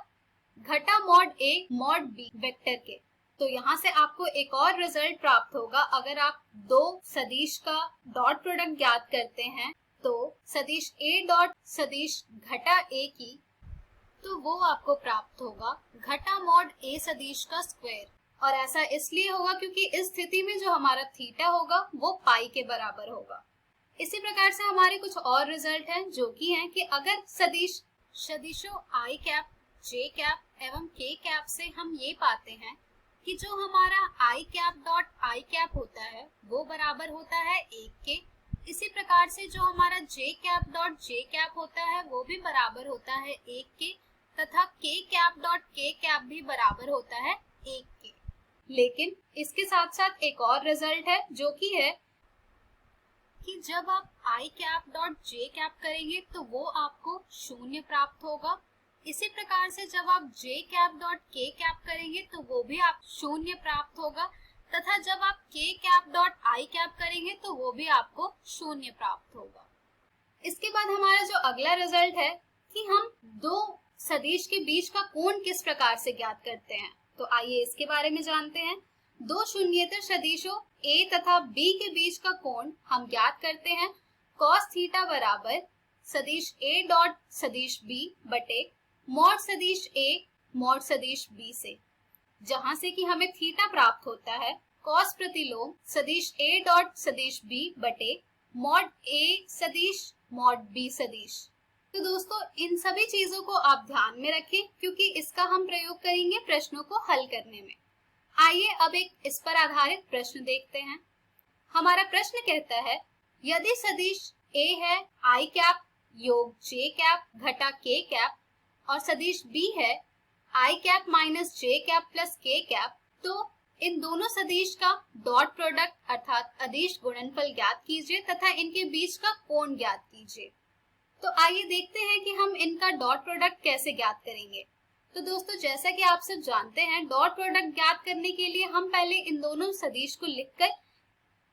Speaker 5: घटा mod a mod b vector के। तो यहाँ से आपको एक और रिजल्ट प्राप्त होगा। अगर आप दो सदिश का डॉट प्रोडक्ट ज्ञात करते हैं तो सदिश a डॉट सदिश घटा a की, तो वो आपको प्राप्त होगा घटा मॉड a सदिश का स्क्वायर। और ऐसा इसलिए होगा क्योंकि इस स्थिति में जो हमारा थीटा होगा वो पाई के बराबर होगा। इसी प्रकार से हमारे कुछ और रिजल्ट हैं, जो कि हैं कि अगर सदिशों i कैप, j कैप एवं k कैप से हम ये पाते हैं कि जो हमारा i cap dot i cap होता है वो बराबर होता है 1 के। इसी प्रकार से जो हमारा j cap dot j cap होता है वो भी बराबर होता है 1 के, तथा k cap dot k cap भी बराबर होता है 1 के। लेकिन इसके साथ साथ एक और रिजल्ट है, जो कि है कि जब आप i cap dot j cap करेंगे तो वो आपको शून्य प्राप्त होगा। इसी प्रकार से जब आप j cap dot k cap करेंगे तो वो भी आप शून्य प्राप्त होगा, तथा जब आप k cap dot i cap करेंगे तो वो भी आपको शून्य प्राप्त होगा। इसके बाद हमारा जो अगला रिजल्ट है कि हम दो सदिश के बीच का कोण किस प्रकार से ज्ञात करते हैं, तो आइए इसके बारे में जानते हैं। दो शून्येतर सदिशों a तथा b के बीच का कोण हम ज्ञात करते हैं cos थीटा बराबर सदिश a डॉट सदिश b बटे मॉड सदिश a मॉड सदिश b से, जहां से कि हमें थीटा प्राप्त होता है cos प्रतिलोम सदिश a डॉट सदिश b बटे मॉड a सदिश मॉड b सदिश। तो दोस्तों इन सभी चीजों को आप ध्यान में रखें, क्योंकि इसका हम प्रयोग करेंगे प्रश्नों को हल करने में। आइए अब एक इस पर आधारित प्रश्न देखते हैं। हमारा प्रश्न कहता है यदि सदिश a है i कैप योग j कैप घटा k कैप और सदिश b है i cap minus j cap plus k cap, तो इन दोनों सदिश का डॉट प्रोडक्ट अर्थात अदिश गुणनफल ज्ञात कीजिए तथा इनके बीच का कोण ज्ञात कीजिए। तो आइए देखते हैं कि हम इनका डॉट प्रोडक्ट कैसे ज्ञात करेंगे। तो दोस्तों जैसा कि आप सब जानते हैं, डॉट प्रोडक्ट ज्ञात करने के लिए हम पहले इन दोनों सदिश को लिखकर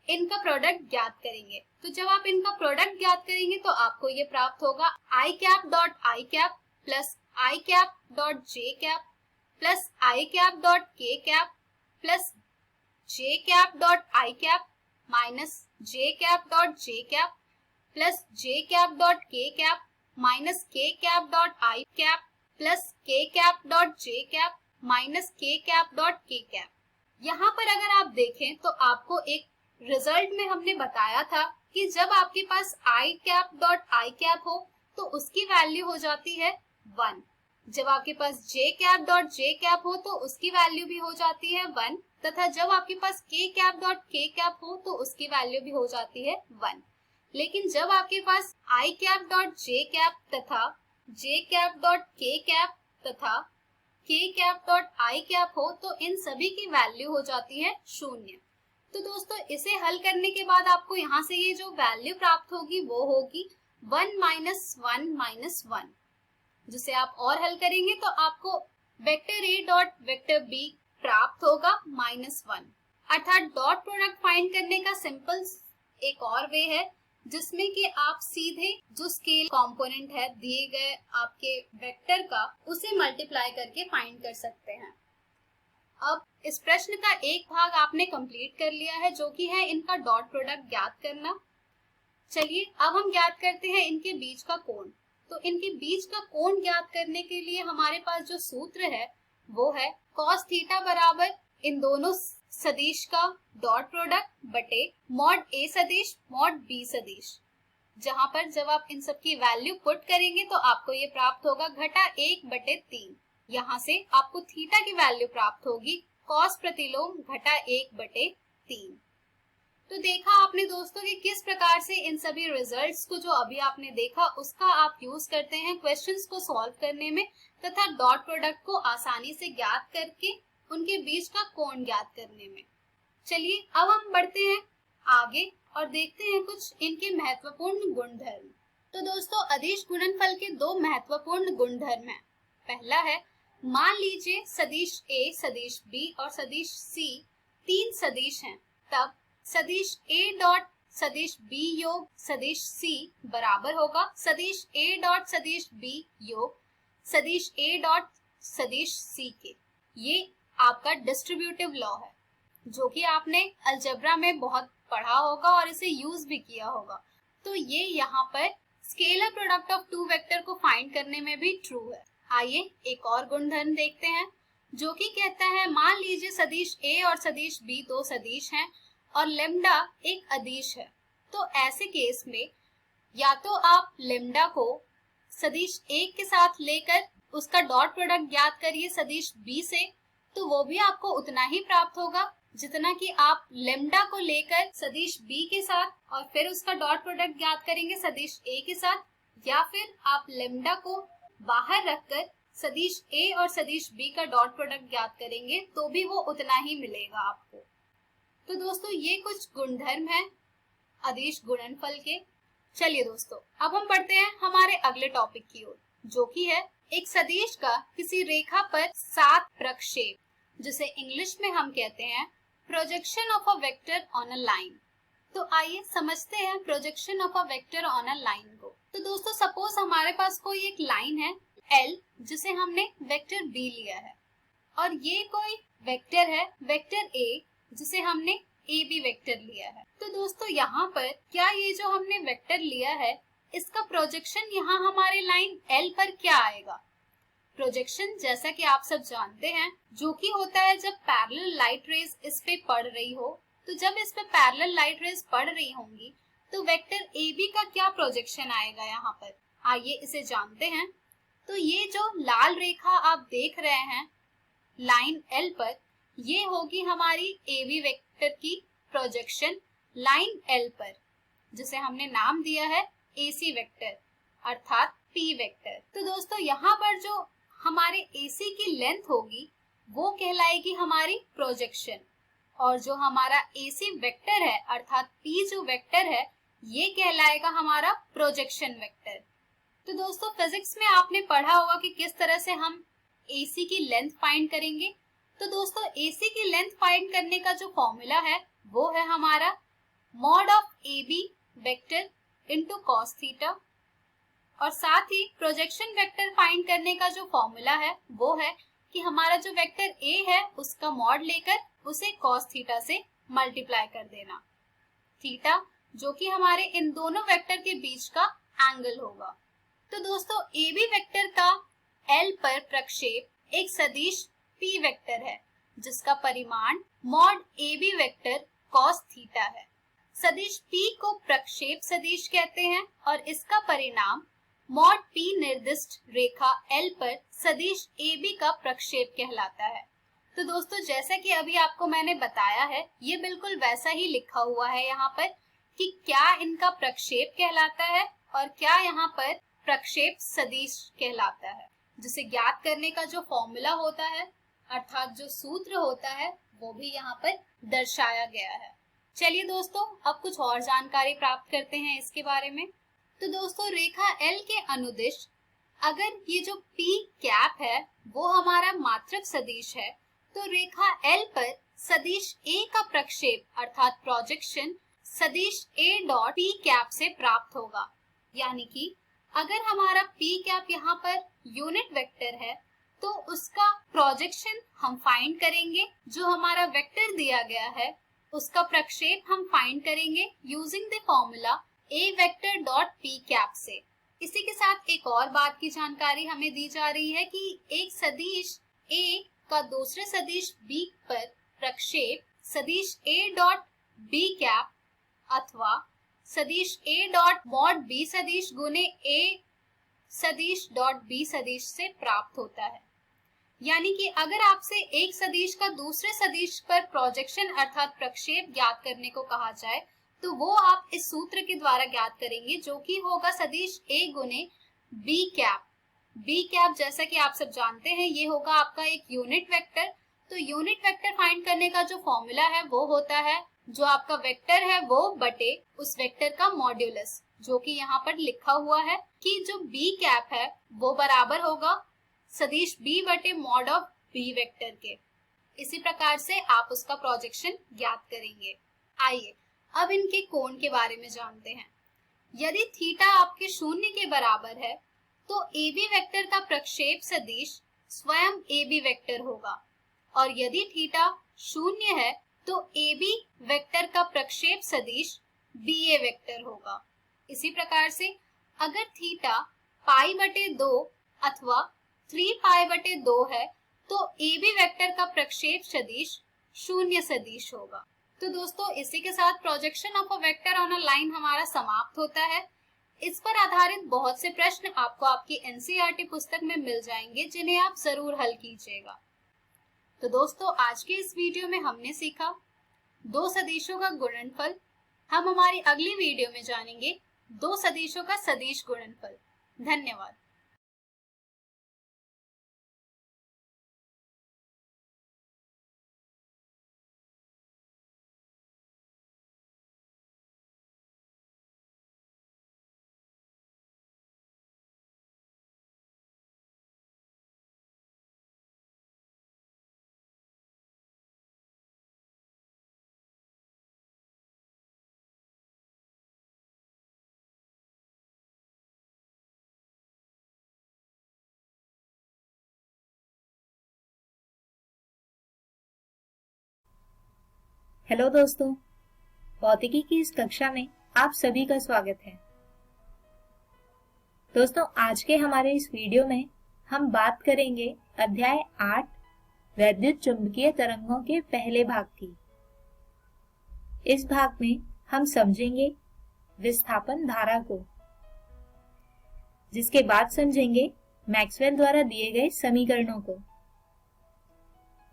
Speaker 5: इनका प्रोडक्ट ज्ञात करेंगे। तो जब आप इनका प्रोडक्ट ज्ञात करेंगे तो आपको ये प्राप्त होगा i cap dot i cap plus i cap dot j cap plus i cap dot k cap plus j cap dot i cap minus j cap dot j cap plus j cap dot k cap minus k cap dot i cap plus k cap dot j cap minus k cap dot k cap. यहाँ पर अगर आप देखें तो आपको एक रिजल्ट में हमने बताया था कि जब आपके पास i cap dot i cap हो तो उसकी वैल्यू हो जाती है 1। जब आपके पास j cap dot j cap हो तो उसकी वैल्यू भी हो जाती है 1, तथा जब आपके पास k cap dot k cap हो तो उसकी वैल्यू भी हो जाती है 1। लेकिन जब आपके पास i cap dot j cap तथा j cap dot k cap तथा k cap dot i cap हो तो इन सभी की वैल्यू हो जाती है 0। तो दोस्तों इसे हल करने के बाद आपको यहाँ से ये जो वैल्यू प्राप्त होगी वो होगी 1 माइनस 1 माइनस 1, जिसे आप और हल करेंगे तो आपको vector a dot vector b प्राप्त होगा -1। अर्थात डॉट प्रोडक्ट फाइंड करने का सिंपल एक और वे है जिसमें कि आप सीधे जो स्केल कंपोनेंट है दिए गए आपके वेक्टर का उसे मल्टीप्लाई करके फाइंड कर सकते हैं। अब इस प्रश्न का एक भाग आपने कंप्लीट कर लिया है, जो कि है इनका डॉट प्रोडक्ट ज्ञात करना। चलिए अब हम ज्ञात करते हैं इनके बीच का कोण। तो इनके बीच का कोण ज्ञात करने के लिए हमारे पास जो सूत्र है वो है cos थीटा बराबर इन दोनों सदिश का डॉट प्रोडक्ट बटे मॉड ए सदिश मॉड बी सदिश, जहां पर जब आप इन सब की वैल्यू पुट करेंगे तो आपको ये प्राप्त होगा घटा 1/3। यहाँ से आपको थीटा की वैल्यू प्राप्त होगी कॉस प्रतिलोम घटा 1/3। तो देखा आपने दोस्तों कि किस प्रकार से इन सभी रिजल्ट्स को जो अभी आपने देखा उसका आप यूज करते हैं क्वेश्चंस को सॉल्व करने में तथा डॉट प्रोडक्ट को आसानी से ज्ञात करके उनके बीच का कोण ज्ञात करने में। चलिए अब हम बढ़ते हैं आगे और देखते हैं कुछ इनके महत्वपूर्ण गुणधर्म। तो दोस्तों अदिश गुणनफल के दो महत्वपूर्ण गुणधर्म हैं। पहला है, मान लीजिए सदिश ए, सदिश बी और सदिश सी तीन सदिश हैं, तब सदिश ए डॉट सदिश बी योग सदिश सी बराबर होगा सदिश ए डॉट सदिश बी योग सदिश ए डॉट सदिश सी के। ये आपका डिस्ट्रीब्यूटिव लॉ है जो कि आपने अलजेब्रा में बहुत पढ़ा होगा और इसे यूज भी किया होगा। तो ये यहाँ पर scalar product of two vector को फाइंड करने में भी ट्रू है। आइए एक और गुणधर्म देखते हैं जो कि कहता है, मान लीजिए सदिश ए और सदिश बी दो सदिश हैं और लेम्डा एक अदिश है। तो ऐसे केस में या तो आप लेम्डा को सदिश ए के साथ लेकर उसका डॉट प्रोडक्ट ज्ञात करिए सदिश बी से, तो वो भी आपको उतना ही प्राप्त होगा जितना कि आप लेम्डा को लेकर सदिश बी के साथ और फिर उसका डॉट प्रोडक्ट ज्ञात करेंगे सदिश ए के साथ, या फिर आप लेम्डा को बाहर रखकर सदिश ए और सदिश बी का डॉट प्रोडक्ट ज्ञात करेंगे तो भी वो उतना ही मिलेगा आपको। तो दोस्तों ये कुछ गुणधर्म हैं अदिश गुणनफल के। चलिए दोस्तों अब हम बढ़ते हैं हमारे अगले टॉपिक की ओर जो कि है एक सदिश का किसी रेखा पर सात प्रक्षेप, जिसे इंग्लिश में हम कहते हैं projection of a vector on a line. तो आइए समझते हैं projection of a vector on a line को। तो दोस्तों सपोज हमारे पास कोई एक लाइन है L जिसे हमने वेक्टर B लिया है, और ये कोई वेक्टर है वेक्टर A जिसे हमने AB वेक्टर लिया है। तो दोस्तों यहाँ पर क्या ये जो हमने वेक्टर लिया है इसका प्रोजेक्शन यहाँ हमारे लाइन L पर क्या आएगा? प्रोजेक्शन जैसा कि आप सब जानते हैं जो कि होता है जब पैरेलल लाइट रेज इस पे पड़ रही हो, तो जब इस पे पैरेलल लाइट रेज पड़ रही होंगी तो वेक्टर AB का क्या प्रोजेक्शन आएगा यहाँ पर, आइए इसे जानते हैं। तो ये जो लाल रेखा आप देख रहे हैं लाइन L पर, ये होगी हमारी AB वेक्टर की प्रोजेक्शन लाइन L पर, जिसे हमने नाम दिया है AC वेक्टर अर्थात P वेक्टर। तो दोस्तों यहाँ पर जो हमारे AC की लेंथ होगी वो कहलाएगी हमारी प्रोजेक्शन, और जो हमारा AC वेक्टर है अर्थात P जो वेक्टर है ये कहलाएगा हमारा प्रोजेक्शन वेक्टर। तो दोस्तों फिजिक्स में आपने पढ़ा होगा कि किस तरह से हम AC की लेंथ फाइंड करेंगे। तो दोस्तों AC की लेंथ फाइंड करने का जो फॉर्मूला है वो है हमारा mod of AB vector into cos theta, और साथ ही प्रोजेक्शन वेक्टर फाइंड करने का जो फॉर्मूला है वो है कि हमारा जो वेक्टर A है उसका मॉड लेकर उसे cos थीटा से मल्टीप्लाई कर देना, थीटा जो कि हमारे इन दोनों वेक्टर के बीच का एंगल होगा। तो दोस्तों AB वेक्टर का L पर प्रक्षेप एक सदिश P वेक्टर है जिसका परिमाण mod AB vector cos theta है। सदिश P को प्रक्षेप सदिश कहते हैं और इसका परिणाम मॉड P निर्दिष्ट रेखा L पर सदिश AB का प्रक्षेप कहलाता है। तो दोस्तों जैसा कि अभी आपको मैंने बताया है ये बिल्कुल वैसा ही लिखा हुआ है यहाँ पर कि क्या इनका प्रक्षेप कहलाता है और क्या यहाँ पर प्रक्षेप सदिश कहलाता है, जिसे ज्ञात करने का जो फॉर्मूला होता है अर्थात जो सूत्र होता है वो भी यहाँ पर दर्शाया गया है। चलिए दोस्तों अब कुछ और जानकारी प्राप्त करते हैं इसके बारे में। तो दोस्तों रेखा L के अनुदिश अगर ये जो P कैप है वो हमारा मात्रक सदिश है तो रेखा L पर सदिश A का प्रक्षेप अर्थात प्रोजेक्शन सदिश A डॉट P कैप से प्राप्त होगा। यानी कि अगर हमारा P कैप यहाँ पर यूनिट वेक्टर है तो उसका प्रोजेक्शन हम फाइंड करेंगे, जो हमारा वेक्टर दिया गया है उसका प्रक्षेप हम फाइंड करेंगे using the formula A vector dot P cap से। इसी के साथ एक और बात की जानकारी हमें दी जा रही है कि एक सदिश A का दूसरे सदिश B पर प्रक्षेप सदिश A डॉट B कैप अथवा सदिश A डॉट मॉड B सदिश गुने A सदिश डॉट B सदिश से प्राप्त होता है। यानी कि अगर आपसे एक सदिश का दूसरे सदिश पर प्रोजेक्शन अर्थात प्रक्षेप ज्ञात करने को कहा जाए तो वो आप इस सूत्र के द्वारा ज्ञात करेंगे, जो कि होगा सदिश A गुने B कैप। B कैप जैसा कि आप सब जानते हैं ये होगा आपका एक यूनिट वेक्टर। तो यूनिट वेक्टर फाइंड करने का जो फॉर्मूला है वो होता है जो आपका वेक्टर है वो बटे उस वेक्टर का मॉड्यूलस, जो कि यहाँ पर लिखा हुआ है कि जो B कैप है वो बराबर होगा सदिश B बटे मॉड ऑफ B वेक्टर के। इसी प्रकार से आप उसका प्रोजेक्शन ज्ञात करेंगे। आइए अब इनके कोण के बारे में जानते हैं। यदि थीटा आपके शून्य के बराबर है तो AB वेक्टर का प्रक्षेप सदिश स्वयं AB वेक्टर होगा, और यदि थीटा शून्य है तो AB वेक्टर का प्रक्षेप सदिश BA वेक्टर होगा। इसी प्रकार से अगर थीटा पाई बटे 2 अथवा 3 पाई बटे 2 है तो AB वेक्टर का प्रक्षेप सदिश शून्य सदिश होगा। तो दोस्तों इसी के साथ projection of a vector on a line हमारा समाप्त होता है। इस पर आधारित बहुत से प्रश्न आपको आपकी NCERT पुस्तक में मिल जाएंगे जिन्हें आप जरूर हल कीजिएगा। तो दोस्तों आज के इस वीडियो में हमने सीखा दो सदिशों का गुणनफल। हम हमारी अगली वीडियो में जानेंगे दो सदिशों का सदिश गुणनफल। धन्यवाद।
Speaker 6: हेलो दोस्तों, भौतिकी की इस कक्षा में आप सभी का स्वागत है। दोस्तों आज के हमारे इस वीडियो में हम बात करेंगे अध्याय 8 वैद्युत चुंबकीय तरंगों के पहले भाग की। इस भाग में हम समझेंगे विस्थापन धारा को, जिसके बाद समझेंगे मैक्सवेल द्वारा दिए गए समीकरणों को।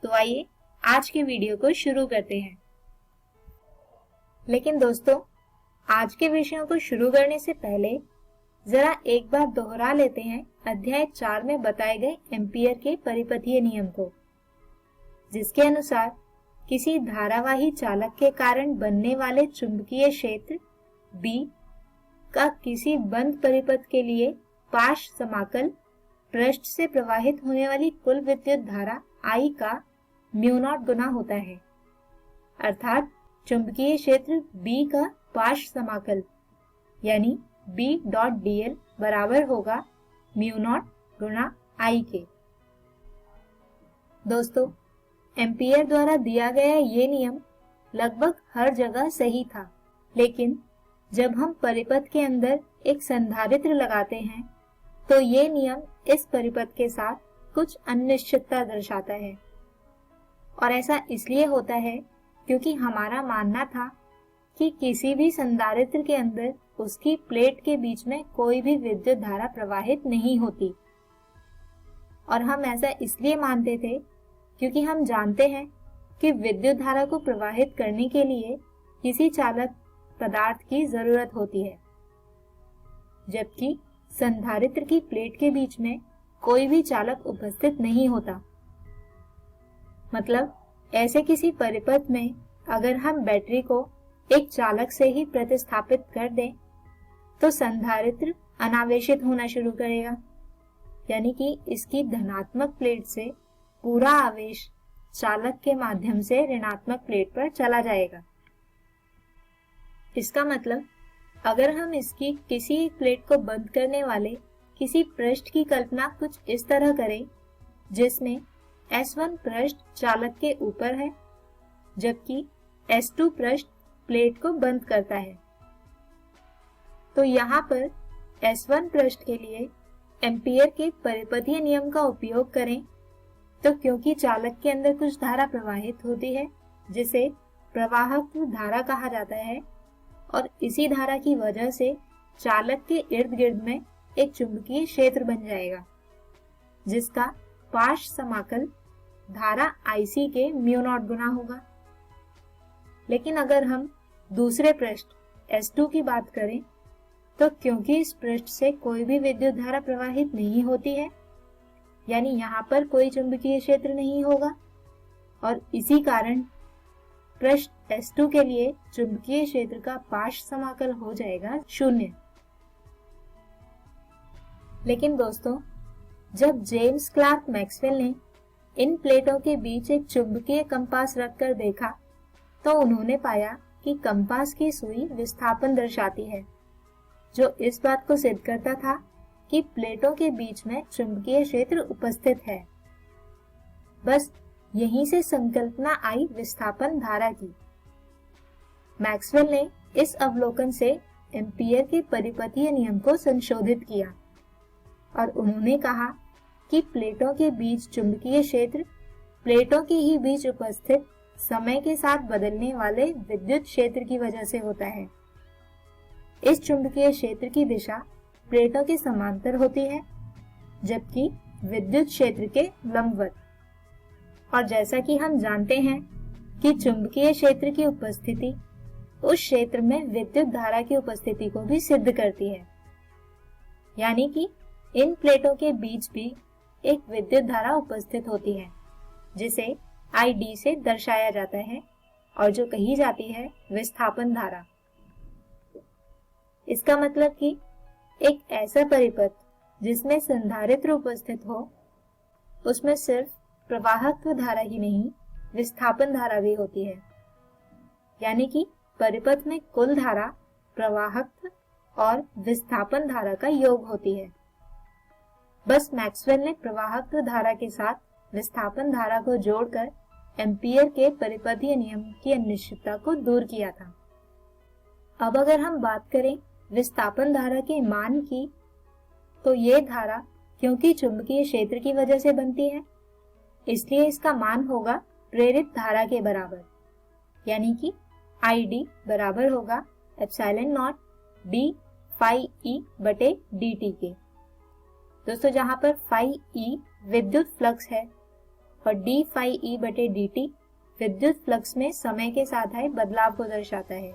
Speaker 6: तो आइए आज के वीडियो को शुरू करते हैं। लेकिन दोस्तों आज के विषयों को शुरू करने से पहले जरा एक बार दोहरा लेते हैं अध्याय 4 में बताए गए एम्पियर के परिपथीय नियम को, जिसके अनुसार किसी धारावाही चालक के कारण बनने वाले चुंबकीय क्षेत्र B का किसी बंद परिपथ के लिए पाश समाकल पृष्ठ से प्रवाहित होने वाली कुल विद्युत धारा I का म्यू0 गुना होता है। अर्थात चुंबकीय क्षेत्र B का पाश समाकल यानी B डॉट dl बराबर होगा म्यू0 गुना I के। दोस्तों एम्पियर द्वारा दिया गया ये नियम लगभग हर जगह सही था, लेकिन जब हम परिपथ के अंदर एक संधारित्र लगाते हैं तो ये नियम इस परिपथ के साथ कुछ अनिश्चितता दर्शाता है। और ऐसा इसलिए होता है क्योंकि हमारा मानना था कि किसी भी संधारित्र के अंदर उसकी प्लेट के बीच में कोई भी विद्युत धारा प्रवाहित नहीं होती। और हम ऐसा इसलिए मानते थे क्योंकि हम जानते हैं कि विद्युत धारा को प्रवाहित करने के लिए किसी चालक पदार्थ की जरूरत होती है, जबकि संधारित्र की प्लेट के बीच में कोई भी चालक उपस्थित नहीं होता। मतलब ऐसे किसी परिपथ में अगर हम बैटरी को एक चालक से ही प्रतिस्थापित कर दें तो संधारित्र अनावेशित होना शुरू करेगा, यानी कि इसकी धनात्मक प्लेट से पूरा आवेश चालक के माध्यम से ऋणात्मक प्लेट पर चला जाएगा। इसका मतलब अगर हम इसकी किसी एक प्लेट को बंद करने वाले किसी पृष्ठ की कल्पना कुछ इस तरह करें जिसमें S1 पृष्ठ चालक के ऊपर है जबकि S2 पृष्ठ प्लेट को बंद करता है, तो यहाँ पर S1 पृष्ठ के लिए एम्पियर के परिपथीय नियम का उपयोग करें तो क्योंकि चालक के अंदर कुछ धारा प्रवाहित होती है जिसे प्रवाहक धारा कहा जाता है, और इसी धारा की वजह से चालक के इर्द गिर्द में एक चुंबकीय क्षेत्र बन जाएगा, जिसका पार्श्व समाकल धारा IC के म्यू नॉट गुना होगा। लेकिन अगर हम दूसरे पृष्ठ S2 की बात करें, तो क्योंकि इस पृष्ठ से कोई भी विद्युत धारा प्रवाहित नहीं होती है, यानी यहाँ पर कोई चुंबकीय क्षेत्र नहीं होगा, और इसी कारण पृष्ठ S2 के लिए चुंबकीय क्षेत्र का पार्श्व समाकल हो जाएगा 0। लेकिन दोस्तों, जब जेम्स क्लार्क मैक्सवेल ने इन प्लेटों के बीच एक चुंबकीय कंपास रखकर देखा, तो उन्होंने पाया कि कंपास की सुई विस्थापन दर्शाती है, जो इस बात को सिद्ध करता था कि प्लेटों के बीच में चुंबकीय क्षेत्र उपस्थित है। बस यहीं से संकल्पना आई विस्थापन धारा की। मैक्सवेल ने इस अवलोकन से एम्पीयर के परिपथीय नियम को संशोधित किया और उन्होंने कहा कि प्लेटों के बीच चुंबकीय क्षेत्र प्लेटों के ही बीच उपस्थित समय के साथ बदलने वाले विद्युत क्षेत्र की वजह से होता है। इस चुंबकीय क्षेत्र की दिशा प्लेटों के समांतर होती है, जबकि विद्युत क्षेत्र के लंबवत। और जैसा कि हम जानते हैं कि चुंबकीय क्षेत्र की उपस्थिति उस क्षेत्र में विद्युत धारा की उपस्थिति को भी सिद्ध करती है, यानी कि इन प्लेटों के बीच भी एक विद्युत धारा उपस्थित होती है, जिसे ID से दर्शाया जाता है और जो कही जाती है विस्थापन धारा। इसका मतलब कि एक ऐसा परिपथ जिसमें संधारित्र उपस्थित हो, उसमें सिर्फ प्रवाहकत्व धारा ही नहीं, विस्थापन धारा भी होती है, यानी कि परिपथ में कुल धारा प्रवाहकत्व और विस्थापन धारा का योग होती है। बस मैक्सवेल ने प्रवाहकत्व धारा के साथ विस्थापन धारा को जोड़कर एम्पीयर के परिपथीय नियम की अनिश्चितता को दूर किया था। अब अगर हम बात करें विस्थापन धारा के मान की, तो ये धारा क्योंकि चुंबकीय क्षेत्र की वजह से बनती है, इसलिए इसका मान होगा प्रेरित धारा के बराबर, यानी कि ID बराबर होगा epsilon not d phi e बटे dt के। दोस्तों, जहां पर phi e विद्युत फ्लक्स है और d phi e बटे dt विद्युत फ्लक्स में समय के साथ आए बदलाव को दर्शाता है।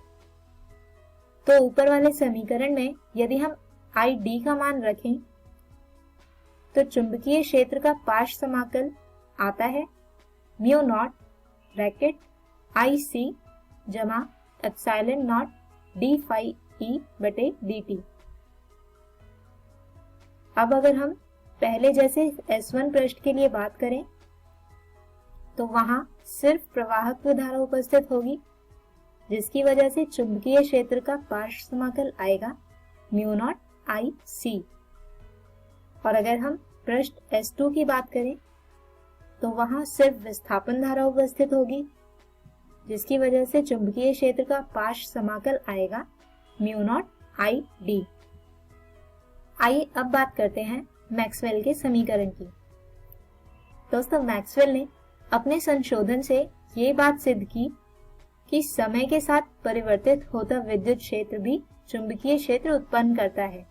Speaker 6: तो ऊपर वाले समीकरण में यदि हम ID का मान रखें, तो चुंबकीय क्षेत्र का पार्श्व समाकल आता है म्यू नॉट ब्रैकेट IC जमा epsilon not d phi e बटे dt। अब अगर हम पहले जैसे S1 पृष्ठ के लिए बात करें, तो वहां सिर्फ प्रवाहकत्व धारा उपस्थित होगी, जिसकी वजह से चुंबकीय क्षेत्र का पार्श्व समाकल आएगा म्यू नॉट IC। और अगर हम पृष्ठ S2 की बात करें, तो वहां सिर्फ विस्थापन धारा उपस्थित होगी, जिसकी वजह से चुंबकीय क्षेत्र का पार्श्व समाकल आएगा म्यू नॉट ID। आइए अब बात करते हैं मैक्सवेल के समीकरण की। दोस्तों, मैक्सवेल ने अपने संशोधन से ये बात सिद्ध की कि समय के साथ परिवर्तित होता विद्युत क्षेत्र भी चुंबकीय क्षेत्र उत्पन्न करता है,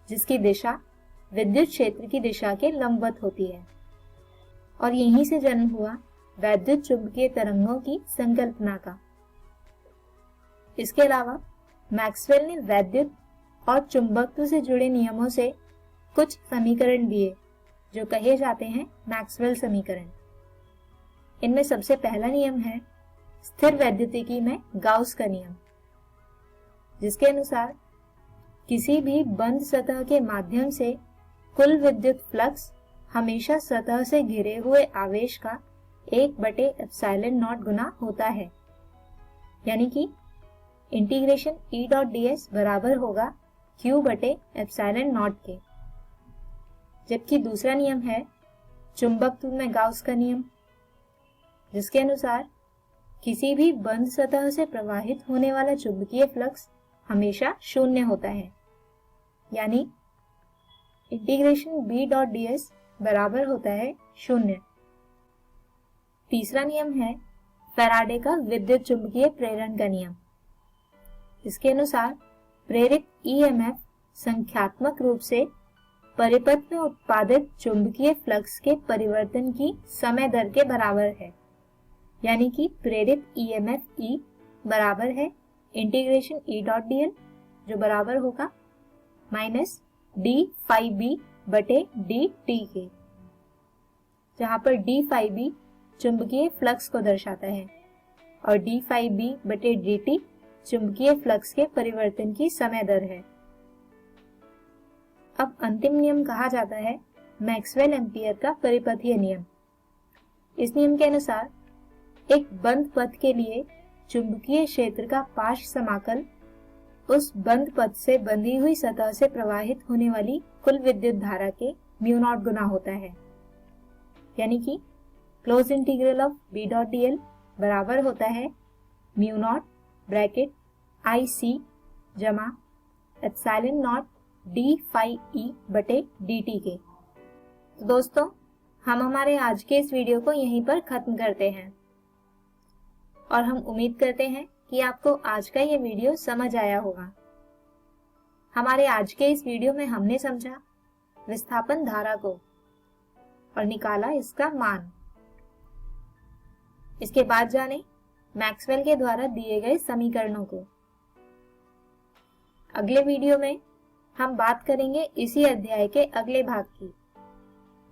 Speaker 6: जिसकी दिशा विद्युत क्षेत्र की दिशा के लंबवत होती है। और यहीं से जन्म हुआ वैद्युत चुंबकीय तरंगों की संकल्पना का। इसके अलावा मैक्सवेल ने वैद्युत और चुंबकत्व से जुड़े नियमों से कुछ समीकरण दिए, जो कहे जाते हैं मैक्सवेल समीकरण। इनमें सबसे पहला नियम है स्थिर वैद्युतिकी में गाउस का नियम, जिसके अनुसार किसी भी बंद सतह के माध्यम से कुल विद्युत फ्लक्स हमेशा सतह से घिरे हुए आवेश का 1/एप्सिलॉन नॉट गुना होता है, यानी कि इंटीग्रेशन E.ds बराबर होगा Q/एप्सिलॉन नॉट के। जबकि दूसरा नियम है चुंबकत्व में गाउस का नियम, जिसके अनुसार किसी भी बंद सतह से प्रवाहित होने वाला चुंबकीय फ्लक्स हमेशा शून्य होता है, यानी इंटीग्रेशन B.ds बराबर होता है 0। तीसरा नियम है फैराडे का विद्युत चुंबकीय प्रेरण का नियम। इसके अनुसार प्रेरित ईएमएफ संख्यात्मक रूप से परिपथ में उत्पादित चुंबकीय फ्लक्स के परिवर्तन की समय दर के बराबर है, यानी कि प्रेरित ईएमएफ E बराबर है इंटीग्रेशन E डॉट dl, जो बराबर होगा माइनस d phi b बटे dt के, जहां पर d phi b चुंबकीय फ्लक्स को दर्शाता है और d phi b बटे dt चुंबकीय फ्लक्स के परिवर्तन की समय दर है। अब अंतिम नियम कहा जाता है मैक्सवेल एम्पियर का परिपथीय नियम। इस नियम के अनुसार एक बंद पथ के लिए चुंबकीय क्षेत्र का पार्श्व समाकल उस बंद पथ से बंधी हुई सतह से प्रवाहित होने वाली कुल विद्युत धारा के म्यू नॉट गुना होता है, यानी कि close integral of b dot dl बराबर होता है म्यू नॉट ब्रैकेट IC जमा epsilon not d phi e बटे dt के। तो दोस्तों, हम हमारे आज के इस वीडियो को यहीं पर खत्म करते हैं और हम उम्मीद करते हैं कि आपको आज का ये वीडियो समझ आया होगा। हमारे आज के इस वीडियो में हमने समझा विस्थापन धारा को और निकाला इसका मान। इसके बाद जाने मैक्सवेल के द्वारा दिए गए समीकरणों को। अगले वीडियो में हम बात करेंगे इसी अध्याय के अगले भाग की,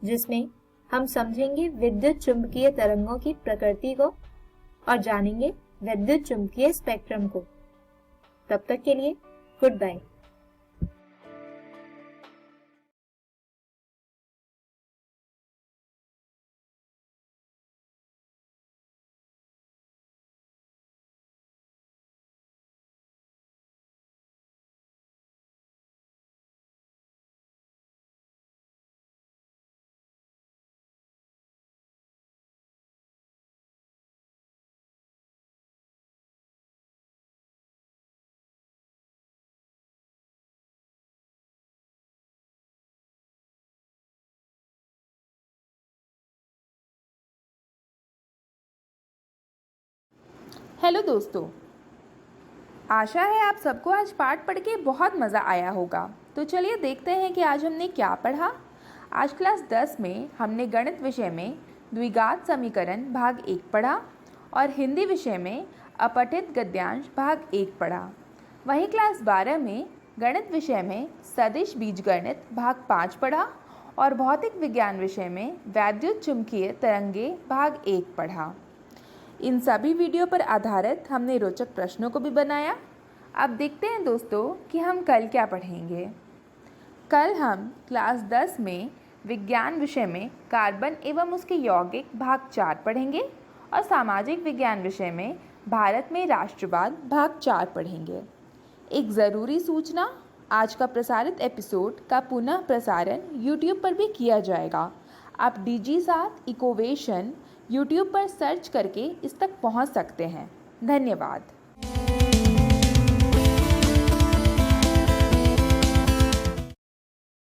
Speaker 6: जिसमें हम समझेंगे विद्युत चुंबकीय तरंगों की प्रकृति को और जानेंगे विद्युत चुंबकीय स्पेक्ट्रम को। तब तक के लिए गुड बाय।
Speaker 2: हेलो दोस्तों, आशा है आप सबको आज पाठ पढ़ के बहुत मज़ा आया होगा। तो चलिए देखते हैं कि आज हमने क्या पढ़ा। आज क्लास 10 में हमने गणित विषय में द्विघात समीकरण भाग 1 पढ़ा और हिंदी विषय में अपठित गद्यांश भाग 1 पढ़ा। वहीं क्लास 12 में गणित विषय में सदिश बीजगणित भाग 5 पढ़ा और भौतिक विज्ञान विषय में वैद्युत चुंबकीय तरंगे भाग 1 पढ़ा। इन सभी वीडियो पर आधारित हमने रोचक प्रश्नों को भी बनाया। अब देखते हैं दोस्तों कि हम कल क्या पढ़ेंगे। कल हम क्लास 10 में विज्ञान विषय में कार्बन एवं उसके यौगिक भाग 4 पढ़ेंगे और सामाजिक विज्ञान विषय में भारत में राष्ट्रवाद भाग 4 पढ़ेंगे। एक ज़रूरी सूचना, आज का प्रसारित एपिसोड का पुनः प्रसारण YouTube पर भी किया जाएगा। आप DigiSat इकोवेशन YouTube पर सर्च करके इस तक पहुंच सकते हैं। धन्यवाद।